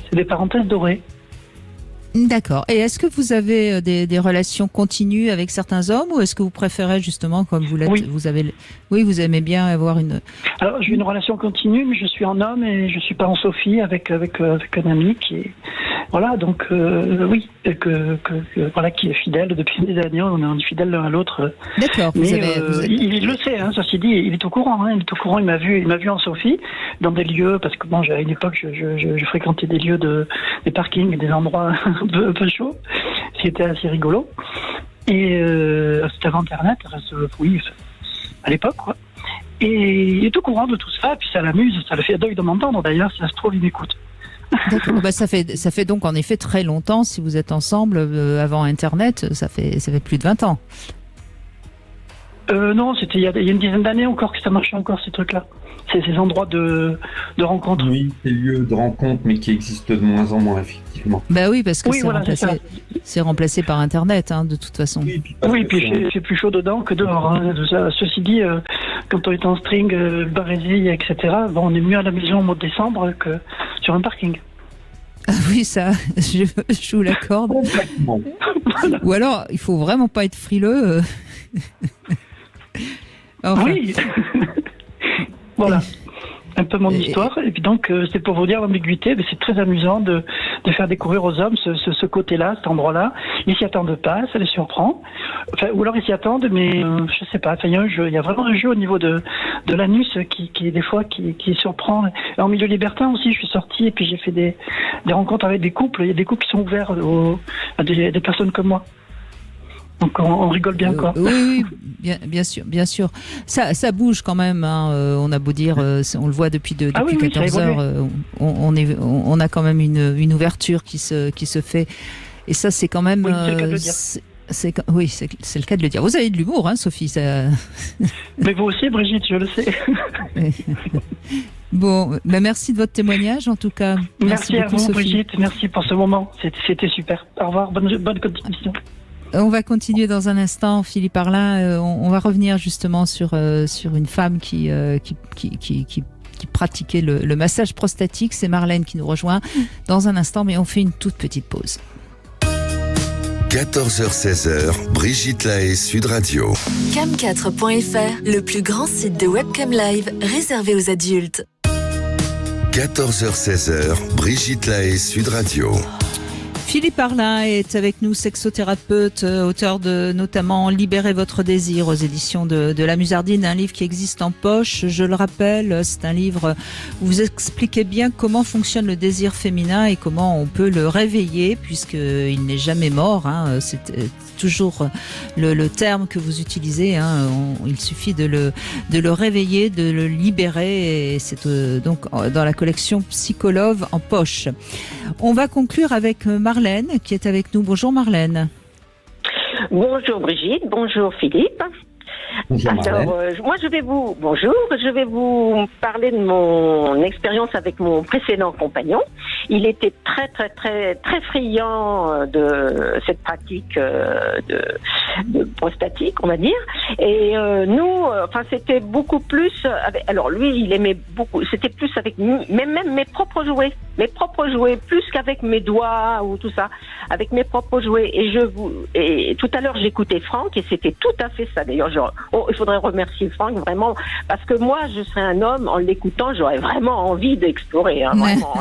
Speaker 13: C'est des parenthèses dorées.
Speaker 3: D'accord. Et est-ce que vous avez des relations continues avec certains hommes, ou est-ce que vous préférez justement, comme vous l'êtes, vous aimez bien avoir une...
Speaker 13: Alors, j'ai une relation continue, mais je suis en homme et je suis pas en Sophie avec un ami qui est... Voilà, donc oui, voilà, qui est fidèle depuis des années, on est fidèles l'un à l'autre.
Speaker 3: D'accord.
Speaker 13: Mais il le sait, hein, ceci dit, il est au courant. Hein, il est au courant. Il m'a vu en Sophie dans des lieux, parce que bon, à une époque, je fréquentais des lieux des parkings, des endroits un peu chauds, ce qui était assez rigolo. Et c'était avant Internet, oui, à l'époque, quoi. Et il est au courant de tout ça, et puis ça l'amuse, ça le fait deuil de m'entendre. D'ailleurs, si ça se trouve, il m'écoute.
Speaker 3: D'accord. Bah, ça fait donc en effet très longtemps, si vous êtes ensemble avant Internet, ça fait plus de 20 ans.
Speaker 13: Non, c'était il y a une dizaine d'années encore que ça marchait encore, ces trucs-là. Ces endroits de rencontre.
Speaker 4: Oui, ces lieux de rencontre, mais qui existent de moins en moins, effectivement.
Speaker 3: Bah oui, parce que c'est remplacé par Internet, hein, de toute façon.
Speaker 13: Oui, puis c'est plus chaud dedans que dehors. Hein. Ceci dit, quand on est en string, barésie, etc., bon, on est mieux à la maison au mois de décembre que sur un parking.
Speaker 3: Ah oui, ça, je vous l'accorde. Ou alors, il faut vraiment pas être frileux.
Speaker 13: Enfin. Oui. Voilà, un peu mon histoire. Et puis donc, c'est pour vous dire l'ambiguïté, mais c'est très amusant de faire découvrir aux hommes ce côté-là, cet endroit-là. Ils s'y attendent pas, ça les surprend. Enfin, ou alors ils s'y attendent, mais je sais pas. Enfin, il y a vraiment un jeu au niveau de l'anus qui des fois qui surprend. Et en milieu libertin aussi, je suis sortie et puis j'ai fait des rencontres avec des couples. Il y a des couples qui sont ouverts à des personnes comme moi. Donc on rigole bien, quoi.
Speaker 3: Oui, bien sûr. Ça bouge quand même. Hein. On a beau dire, on le voit depuis 14 heures. On a quand même une ouverture qui se fait. Et ça, c'est quand même. Oui, c'est le cas de le dire. Vous avez de l'humour, hein, Sophie. Ça...
Speaker 13: Mais vous aussi, Brigitte, je le sais.
Speaker 3: Bon, merci de votre témoignage, en tout cas.
Speaker 13: Merci à
Speaker 3: beaucoup,
Speaker 13: vous,
Speaker 3: Sophie.
Speaker 13: Brigitte. Merci pour ce moment. C'était super. Au revoir. Bonne continuation.
Speaker 3: On va continuer dans un instant, Philippe Arlin. On va revenir justement sur une femme qui pratiquait le massage prostatique. C'est Marlène qui nous rejoint dans un instant, mais on fait une toute petite pause.
Speaker 2: 14h-16h, Brigitte Lahaie, Sud Radio.
Speaker 1: Cam4.fr, le plus grand site de webcam live réservé aux adultes.
Speaker 2: 14h-16h, Brigitte Lahaie, Sud Radio.
Speaker 3: Philippe Arlin est avec nous, sexothérapeute, auteur de notamment Libérez votre désir aux éditions de La Musardine, un livre qui existe en poche. Je le rappelle, c'est un livre où vous expliquez bien comment fonctionne le désir féminin et comment on peut le réveiller, puisqu'il n'est jamais mort. Hein. C'est toujours le terme que vous utilisez. Hein. Il suffit de le réveiller, de le libérer. Et c'est donc dans la collection Psychologue en poche. On va conclure avec Marlène qui est avec nous. Bonjour Marlène.
Speaker 14: Bonjour Brigitte, bonjour Philippe.
Speaker 4: Bonjour Marlène.
Speaker 14: Alors, moi je vais vous parler de mon expérience avec mon précédent compagnon. Il était très très très très friand de cette pratique de prostatique, on va dire. Et nous, c'était beaucoup plus. Alors lui, il aimait beaucoup. C'était plus avec même mes propres jouets, plus qu'avec mes doigts ou tout ça, avec mes propres jouets. Et tout à l'heure, j'écoutais Franck et c'était tout à fait ça. D'ailleurs, il faudrait remercier Franck vraiment parce que moi, je serais un homme en l'écoutant, j'aurais vraiment envie d'explorer. Hein, vraiment,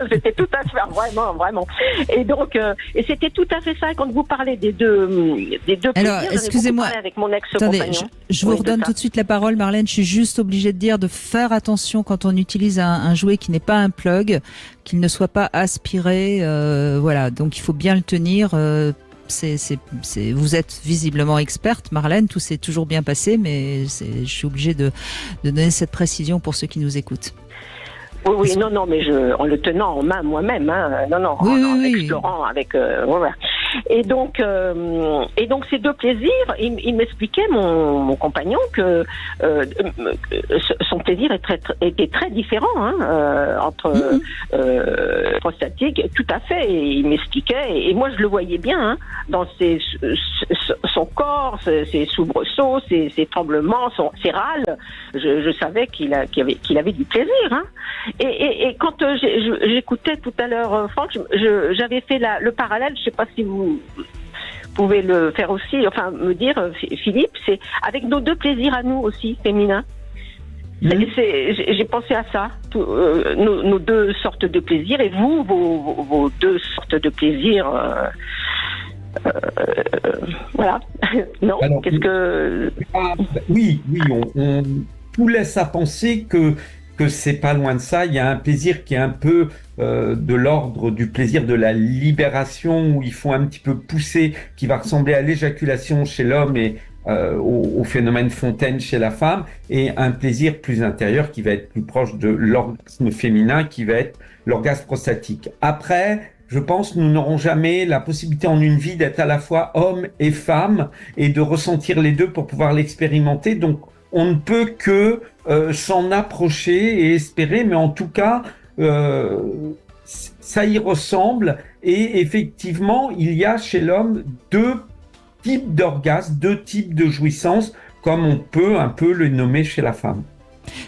Speaker 14: c'était tout à fait vraiment. Et donc, et c'était tout à fait ça quand vous parlez des deux.
Speaker 3: Alors, excusez-moi.
Speaker 14: Avec mon ex-compagnon.
Speaker 3: Attendez, je vous redonne tout de suite la parole, Marlène. Je suis juste obligée de dire de faire attention quand on utilise un jouet qui n'est pas un plug, qu'il ne soit pas aspiré. Voilà, donc il faut bien le tenir. Vous êtes visiblement experte, Marlène. Tout s'est toujours bien passé, mais je suis obligée de donner cette précision pour ceux qui nous écoutent.
Speaker 14: Oui, non, mais en le tenant en main moi-même, hein, en explorant avec. Voilà. Et donc ces deux plaisirs, il m'expliquait mon compagnon que son plaisir était très différent entre prostatique, tout à fait. Et il m'expliquait, et moi je le voyais bien dans son corps, ses soubresauts, ses tremblements, ses râles. Je savais qu'il avait du plaisir. Hein. Et quand j'écoutais tout à l'heure Franck, j'avais fait le parallèle, je ne sais pas si vous pouvez le faire aussi, enfin me dire, Philippe, c'est avec nos deux plaisirs à nous aussi, féminins. J'ai pensé à ça, nos deux sortes de plaisirs, et vous, vos deux sortes de plaisirs. Voilà. Non. Alors, qu'est-ce que...
Speaker 4: Oui, on nous laisse à penser que c'est pas loin de ça. Il y a un plaisir qui est un peu de l'ordre du plaisir de la libération, où il faut un petit peu pousser, qui va ressembler à l'éjaculation chez l'homme et au phénomène fontaine chez la femme, et un plaisir plus intérieur qui va être plus proche de l'orgasme féminin, qui va être l'orgasme prostatique. Après, je pense que nous n'aurons jamais la possibilité en une vie d'être à la fois homme et femme et de ressentir les deux pour pouvoir l'expérimenter. Donc, on ne peut que s'en approcher et espérer, mais en tout cas, ça y ressemble. Et effectivement, il y a chez l'homme deux types d'orgasmes, deux types de jouissances, comme on peut un peu le nommer chez la femme.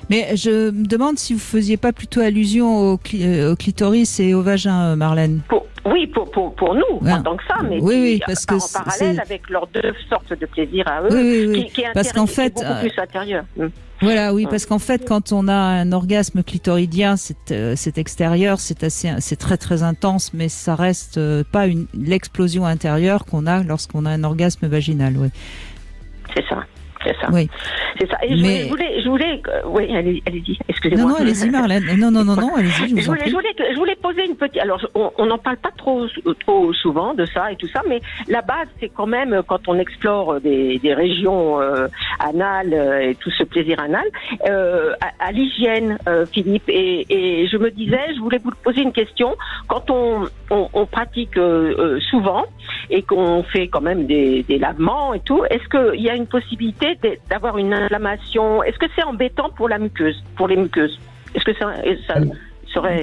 Speaker 3: Mais je me demande si vous faisiez pas plutôt allusion au clitoris et au vagin, Marlène.
Speaker 14: Oui, pour nous, en tant que femmes, mais
Speaker 3: parce que
Speaker 14: en parallèle avec leurs deux sortes de plaisir à eux, qui est
Speaker 3: parce qu'en fait,
Speaker 14: beaucoup plus intérieur.
Speaker 3: Voilà, oui, parce qu'en fait, quand on a un orgasme clitoridien, c'est extérieur, c'est très très intense, mais ça reste pas l'explosion intérieure qu'on a lorsqu'on a un orgasme vaginal, oui.
Speaker 14: C'est ça. C'est ça.
Speaker 3: Oui.
Speaker 14: C'est ça. Et
Speaker 3: Mais...
Speaker 14: je voulais, oui, allez-y. Excusez-moi.
Speaker 3: Non, allez-y, Marlène. Non, allez-y.
Speaker 14: Je voulais poser une petite. Alors, on n'en parle pas trop souvent de ça et tout ça, mais la base, c'est quand même quand on explore des régions anales et tout ce plaisir anal, à l'hygiène, Philippe. Et je me disais, je voulais vous poser une question. Quand on pratique souvent et qu'on fait quand même des lavements et tout, est-ce qu'il y a une possibilité d'avoir une inflammation? Est-ce que c'est embêtant pour la muqueuse, pour les muqueuses? Est-ce que ça serait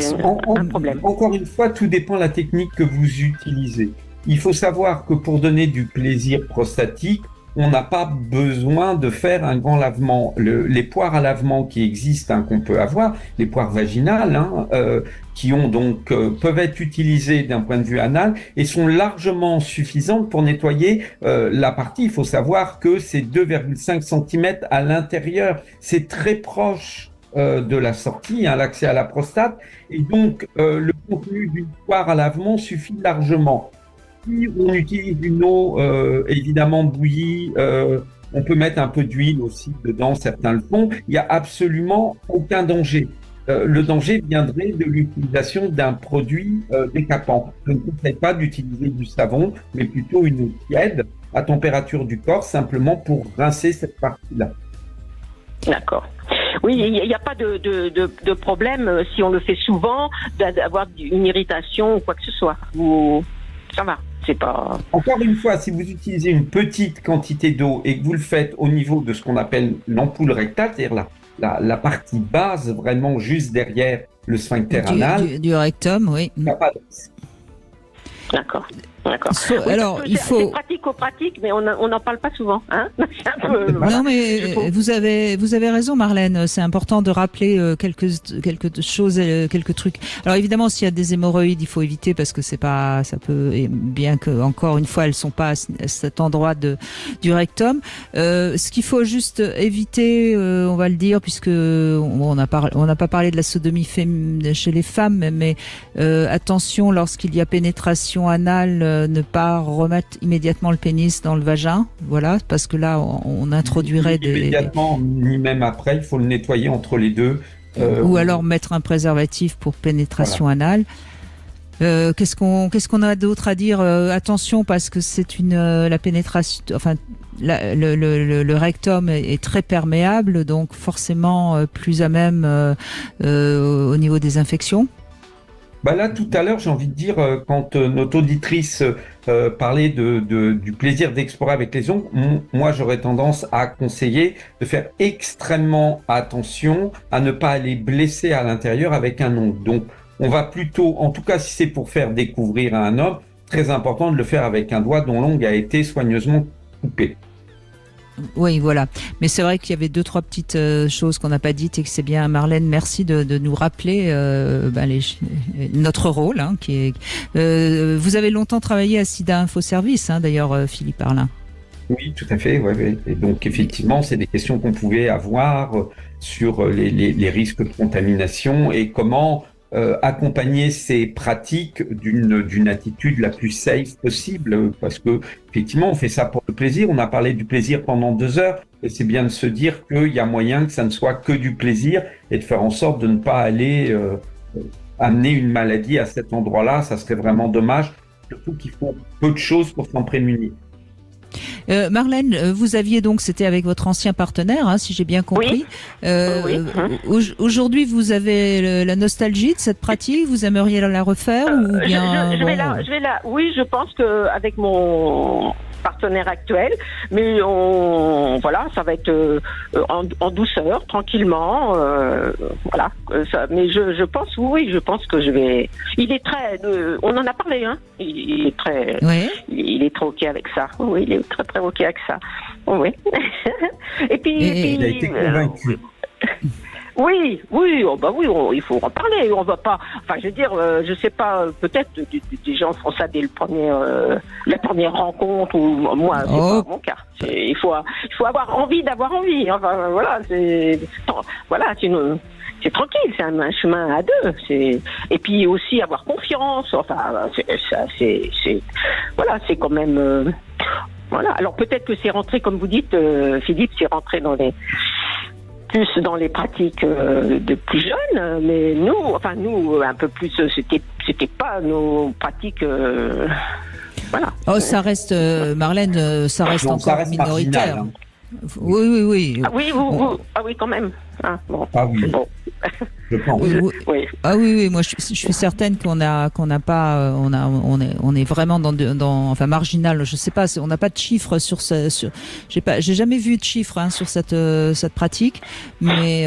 Speaker 14: un problème?
Speaker 4: Encore une fois, tout dépend de la technique que vous utilisez. Il faut savoir que pour donner du plaisir prostatique, on n'a pas besoin de faire un grand lavement. Les poires à lavement qui existent, qu'on peut avoir, les poires vaginales, qui ont donc peuvent être utilisées d'un point de vue anal et sont largement suffisantes pour nettoyer la partie. Il faut savoir que c'est 2,5 cm à l'intérieur. C'est très proche de la sortie, l'accès à la prostate. Et donc, le contenu d'une poire à lavement suffit largement. Si on utilise une eau évidemment bouillie, on peut mettre un peu d'huile aussi dedans, certains le font, il n'y a absolument aucun danger. Le danger viendrait de l'utilisation d'un produit décapant. Je ne conseille pas d'utiliser du savon, mais plutôt une eau tiède à température du corps, simplement pour rincer cette partie-là.
Speaker 14: D'accord. Oui, il n'y a pas de problème si on le fait souvent, d'avoir une irritation ou quoi que ce soit. Ça va. C'est pas...
Speaker 4: Encore une fois, si vous utilisez une petite quantité d'eau et que vous le faites au niveau de ce qu'on appelle l'ampoule rectale, c'est-à-dire la partie basse, vraiment juste derrière le sphincter anal.
Speaker 3: Du rectum, oui.
Speaker 14: Il n'y a pas de... D'accord.
Speaker 3: Alors, il faut...
Speaker 14: C'est pratico-pratique, mais on n'en parle pas souvent.
Speaker 3: Non, mais vous avez raison, Marlène. C'est important de rappeler quelques choses, quelques trucs. Alors évidemment, s'il y a des hémorroïdes, il faut éviter parce que c'est pas, ça peut, et bien que encore une fois, elles sont pas à cet endroit du rectum. Ce qu'il faut juste éviter, on va le dire, puisque on n'a pas parlé de la sodomie chez les femmes, mais attention lorsqu'il y a pénétration anale. Ne pas remettre immédiatement le pénis dans le vagin, voilà, parce que là, on introduirait
Speaker 4: immédiatement, ni même après, il faut le nettoyer entre les deux.
Speaker 3: Ou alors mettre un préservatif pour pénétration anale. Qu'est-ce qu'on a d'autre à dire? Attention, parce que c'est la pénétration, enfin, le rectum est très perméable, donc forcément plus à même au niveau des infections.
Speaker 4: Là, tout à l'heure, j'ai envie de dire, quand notre auditrice parlait du plaisir d'explorer avec les ongles, moi, j'aurais tendance à conseiller de faire extrêmement attention à ne pas aller blesser à l'intérieur avec un ongle. Donc, on va plutôt, en tout cas, si c'est pour faire découvrir à un homme, très important de le faire avec un doigt dont l'ongle a été soigneusement coupé.
Speaker 3: Oui, voilà. Mais c'est vrai qu'il y avait 2-3 petites choses qu'on n'a pas dites et que c'est bien, Marlène, merci de nous rappeler notre rôle. Vous avez longtemps travaillé à SIDA Info Service, d'ailleurs, Philippe Arlin.
Speaker 4: Oui, tout à fait. Ouais. Et donc, effectivement, c'est des questions qu'on pouvait avoir sur les risques de contamination et comment accompagner ces pratiques d'une attitude la plus safe possible, parce que effectivement on fait ça pour le plaisir. On a parlé du plaisir pendant 2 heures et c'est bien de se dire qu'il y a moyen que ça ne soit que du plaisir et de faire en sorte de ne pas aller amener une maladie à cet endroit-là. Ça serait vraiment dommage, surtout qu'il faut peu de choses pour s'en prémunir.
Speaker 3: Marlène, vous aviez donc, c'était avec votre ancien partenaire, si j'ai bien compris. Oui. Aujourd'hui, vous avez la nostalgie de cette pratique. Vous aimeriez la refaire ou bien
Speaker 14: je vais là. Oui, je pense que avec mon partenaire actuel, mais ça va être en douceur, tranquillement, voilà. Mais je pense, oui, je pense que je vais. Il est très, on en a parlé, Il est très, il est très ok avec ça. Oui, il est très très ok avec ça. Oui. Et puis,
Speaker 4: il a été convaincu.
Speaker 14: Oui, il faut en parler. On va pas. Enfin, je veux dire, je sais pas. Peut-être des gens font ça dès la première rencontre. Ou moi, c'est pas mon cas. Il faut avoir envie d'avoir envie. Enfin, voilà, c'est tranquille. C'est un chemin à deux. Et puis aussi avoir confiance. Enfin, c'est quand même. Voilà. Alors peut-être que c'est rentré, comme vous dites, Philippe, c'est rentré plus dans les pratiques de plus jeunes, mais nous, un peu plus, c'était pas nos pratiques. Voilà.
Speaker 3: Oh, ça reste, Marlène, ça reste encore minoritaire.
Speaker 4: Marginal, hein.
Speaker 3: Oui.
Speaker 14: Ah oui, ah oui, quand même. Ah, bon.
Speaker 4: Ah oui.
Speaker 14: Bon.
Speaker 4: Je pense.
Speaker 14: Oui.
Speaker 3: Ah oui, moi je suis certaine qu'on n'a pas, on est vraiment enfin marginal. Je sais pas, on n'a pas de chiffres sur j'ai jamais vu de chiffres sur cette pratique, mais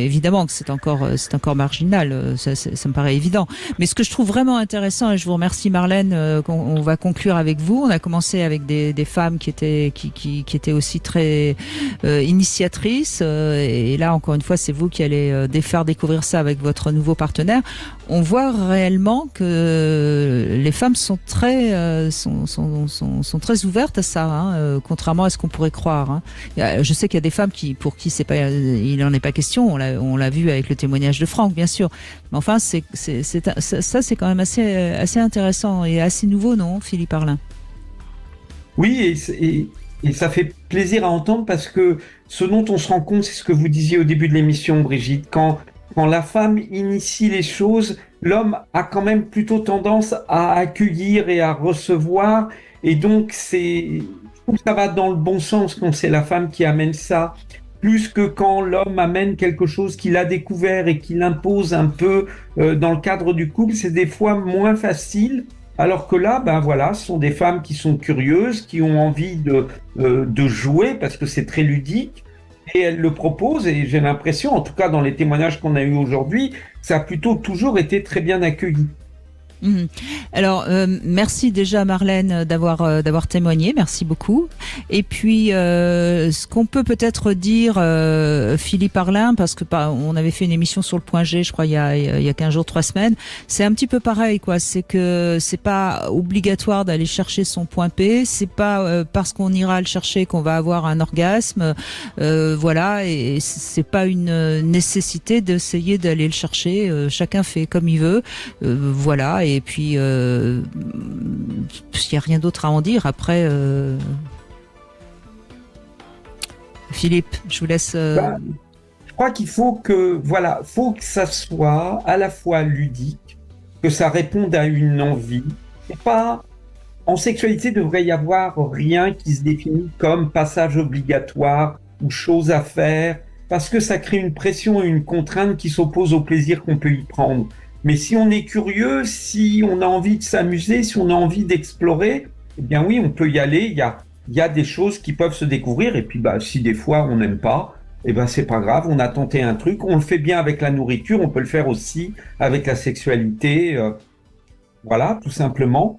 Speaker 3: évidemment que c'est encore marginal. Ça me paraît évident. Mais ce que je trouve vraiment intéressant, et je vous remercie Marlène, on va conclure avec vous. On a commencé avec des femmes qui étaient aussi très initiatrices, et là encore une fois, c'est vous qui allez faire découvrir ça avec votre nouveau partenaire. On voit réellement que les femmes sont très ouvertes à ça, contrairement à ce qu'on pourrait croire. Je sais qu'il y a des femmes pour qui il n'en est pas question. On l'a vu avec le témoignage de Franck, bien sûr. Mais enfin, ça c'est quand même assez intéressant et assez nouveau, non, Philippe Arlin?
Speaker 4: Oui, et ça fait plaisir à entendre parce que ce dont on se rend compte, c'est ce que vous disiez au début de l'émission, Brigitte. Quand la femme initie les choses, l'homme a quand même plutôt tendance à accueillir et à recevoir. Et donc, je trouve que ça va dans le bon sens quand c'est la femme qui amène ça, plus que quand l'homme amène quelque chose qu'il a découvert et qu'il impose un peu dans le cadre du couple. C'est des fois moins facile. Alors que là, ce sont des femmes qui sont curieuses, qui ont envie de jouer parce que c'est très ludique, et elles le proposent. Et j'ai l'impression, en tout cas dans les témoignages qu'on a eus aujourd'hui, ça a plutôt toujours été très bien accueilli.
Speaker 3: Alors, merci déjà Marlène d'avoir témoigné, merci beaucoup. Et puis, ce qu'on peut peut-être dire, Philippe Arlin, parce que on avait fait une émission sur le point G, je crois il y a 15 jours, 3 semaines, c'est un petit peu pareil, quoi. C'est que c'est pas obligatoire d'aller chercher son point P, c'est pas parce qu'on ira le chercher qu'on va avoir un orgasme, voilà, et c'est pas une nécessité d'essayer d'aller le chercher. Chacun fait comme il veut, voilà. Et puis, il n'y a rien d'autre à en dire. Après, Philippe, je vous laisse.
Speaker 4: Je crois qu'il faut que ça soit à la fois ludique, que ça réponde à une envie. Et pas, en sexualité, il devrait y avoir rien qui se définit comme passage obligatoire ou chose à faire, parce que ça crée une pression et une contrainte qui s'opposent au plaisir qu'on peut y prendre. Mais si on est curieux, si on a envie de s'amuser, si on a envie d'explorer, eh bien oui, on peut y aller. Il y a des choses qui peuvent se découvrir. Et puis, si des fois on n'aime pas, eh ben c'est pas grave. On a tenté un truc. On le fait bien avec la nourriture. On peut le faire aussi avec la sexualité. Voilà, tout simplement.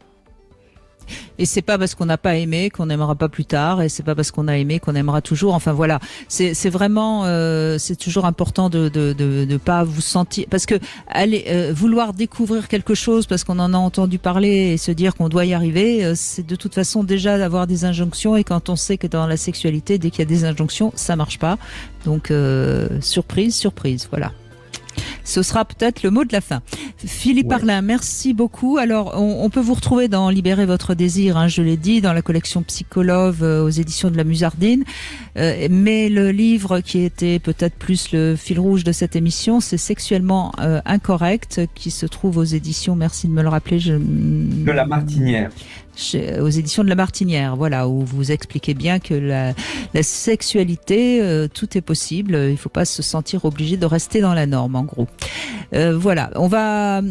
Speaker 3: Et c'est pas parce qu'on n'a pas aimé qu'on n'aimera pas plus tard, et c'est pas parce qu'on a aimé qu'on aimera toujours. Enfin voilà, c'est vraiment c'est toujours important de pas vous sentir, parce que vouloir découvrir quelque chose parce qu'on en a entendu parler et se dire qu'on doit y arriver, c'est de toute façon déjà d'avoir des injonctions, et quand on sait que dans la sexualité, dès qu'il y a des injonctions, ça marche pas. Donc surprise, voilà. Ce sera peut-être le mot de la fin. Philippe Arlin, merci beaucoup. Alors, on peut vous retrouver dans Libérer votre désir, je l'ai dit, dans la collection Psycholove aux éditions de la Musardine. Mais le livre qui était peut-être plus le fil rouge de cette émission, c'est Sexuellement incorrect, qui se trouve aux éditions, merci de me le rappeler,
Speaker 4: de la Martinière.
Speaker 3: Aux éditions de la Martinière, voilà, où vous expliquez bien que la sexualité, tout est possible. Il ne faut pas se sentir obligé de rester dans la norme, en gros. Voilà, on va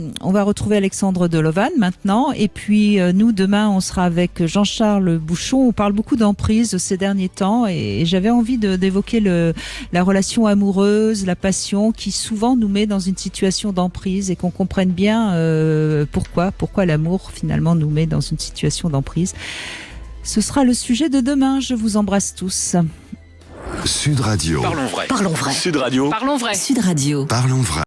Speaker 3: retrouver Alexandre Delovan maintenant, et puis nous demain on sera avec Jean-Charles Bouchon. On parle beaucoup d'emprise ces derniers temps, et j'avais envie d'évoquer la relation amoureuse, la passion, qui souvent nous met dans une situation d'emprise, et qu'on comprenne bien pourquoi l'amour finalement nous met dans une situation d'emprise. Ce sera le sujet de demain. Je vous embrasse tous.
Speaker 2: Sud Radio.
Speaker 1: Parlons vrai.
Speaker 2: Sud Radio.
Speaker 1: Parlons vrai. Sud Radio.
Speaker 2: Parlons vrai.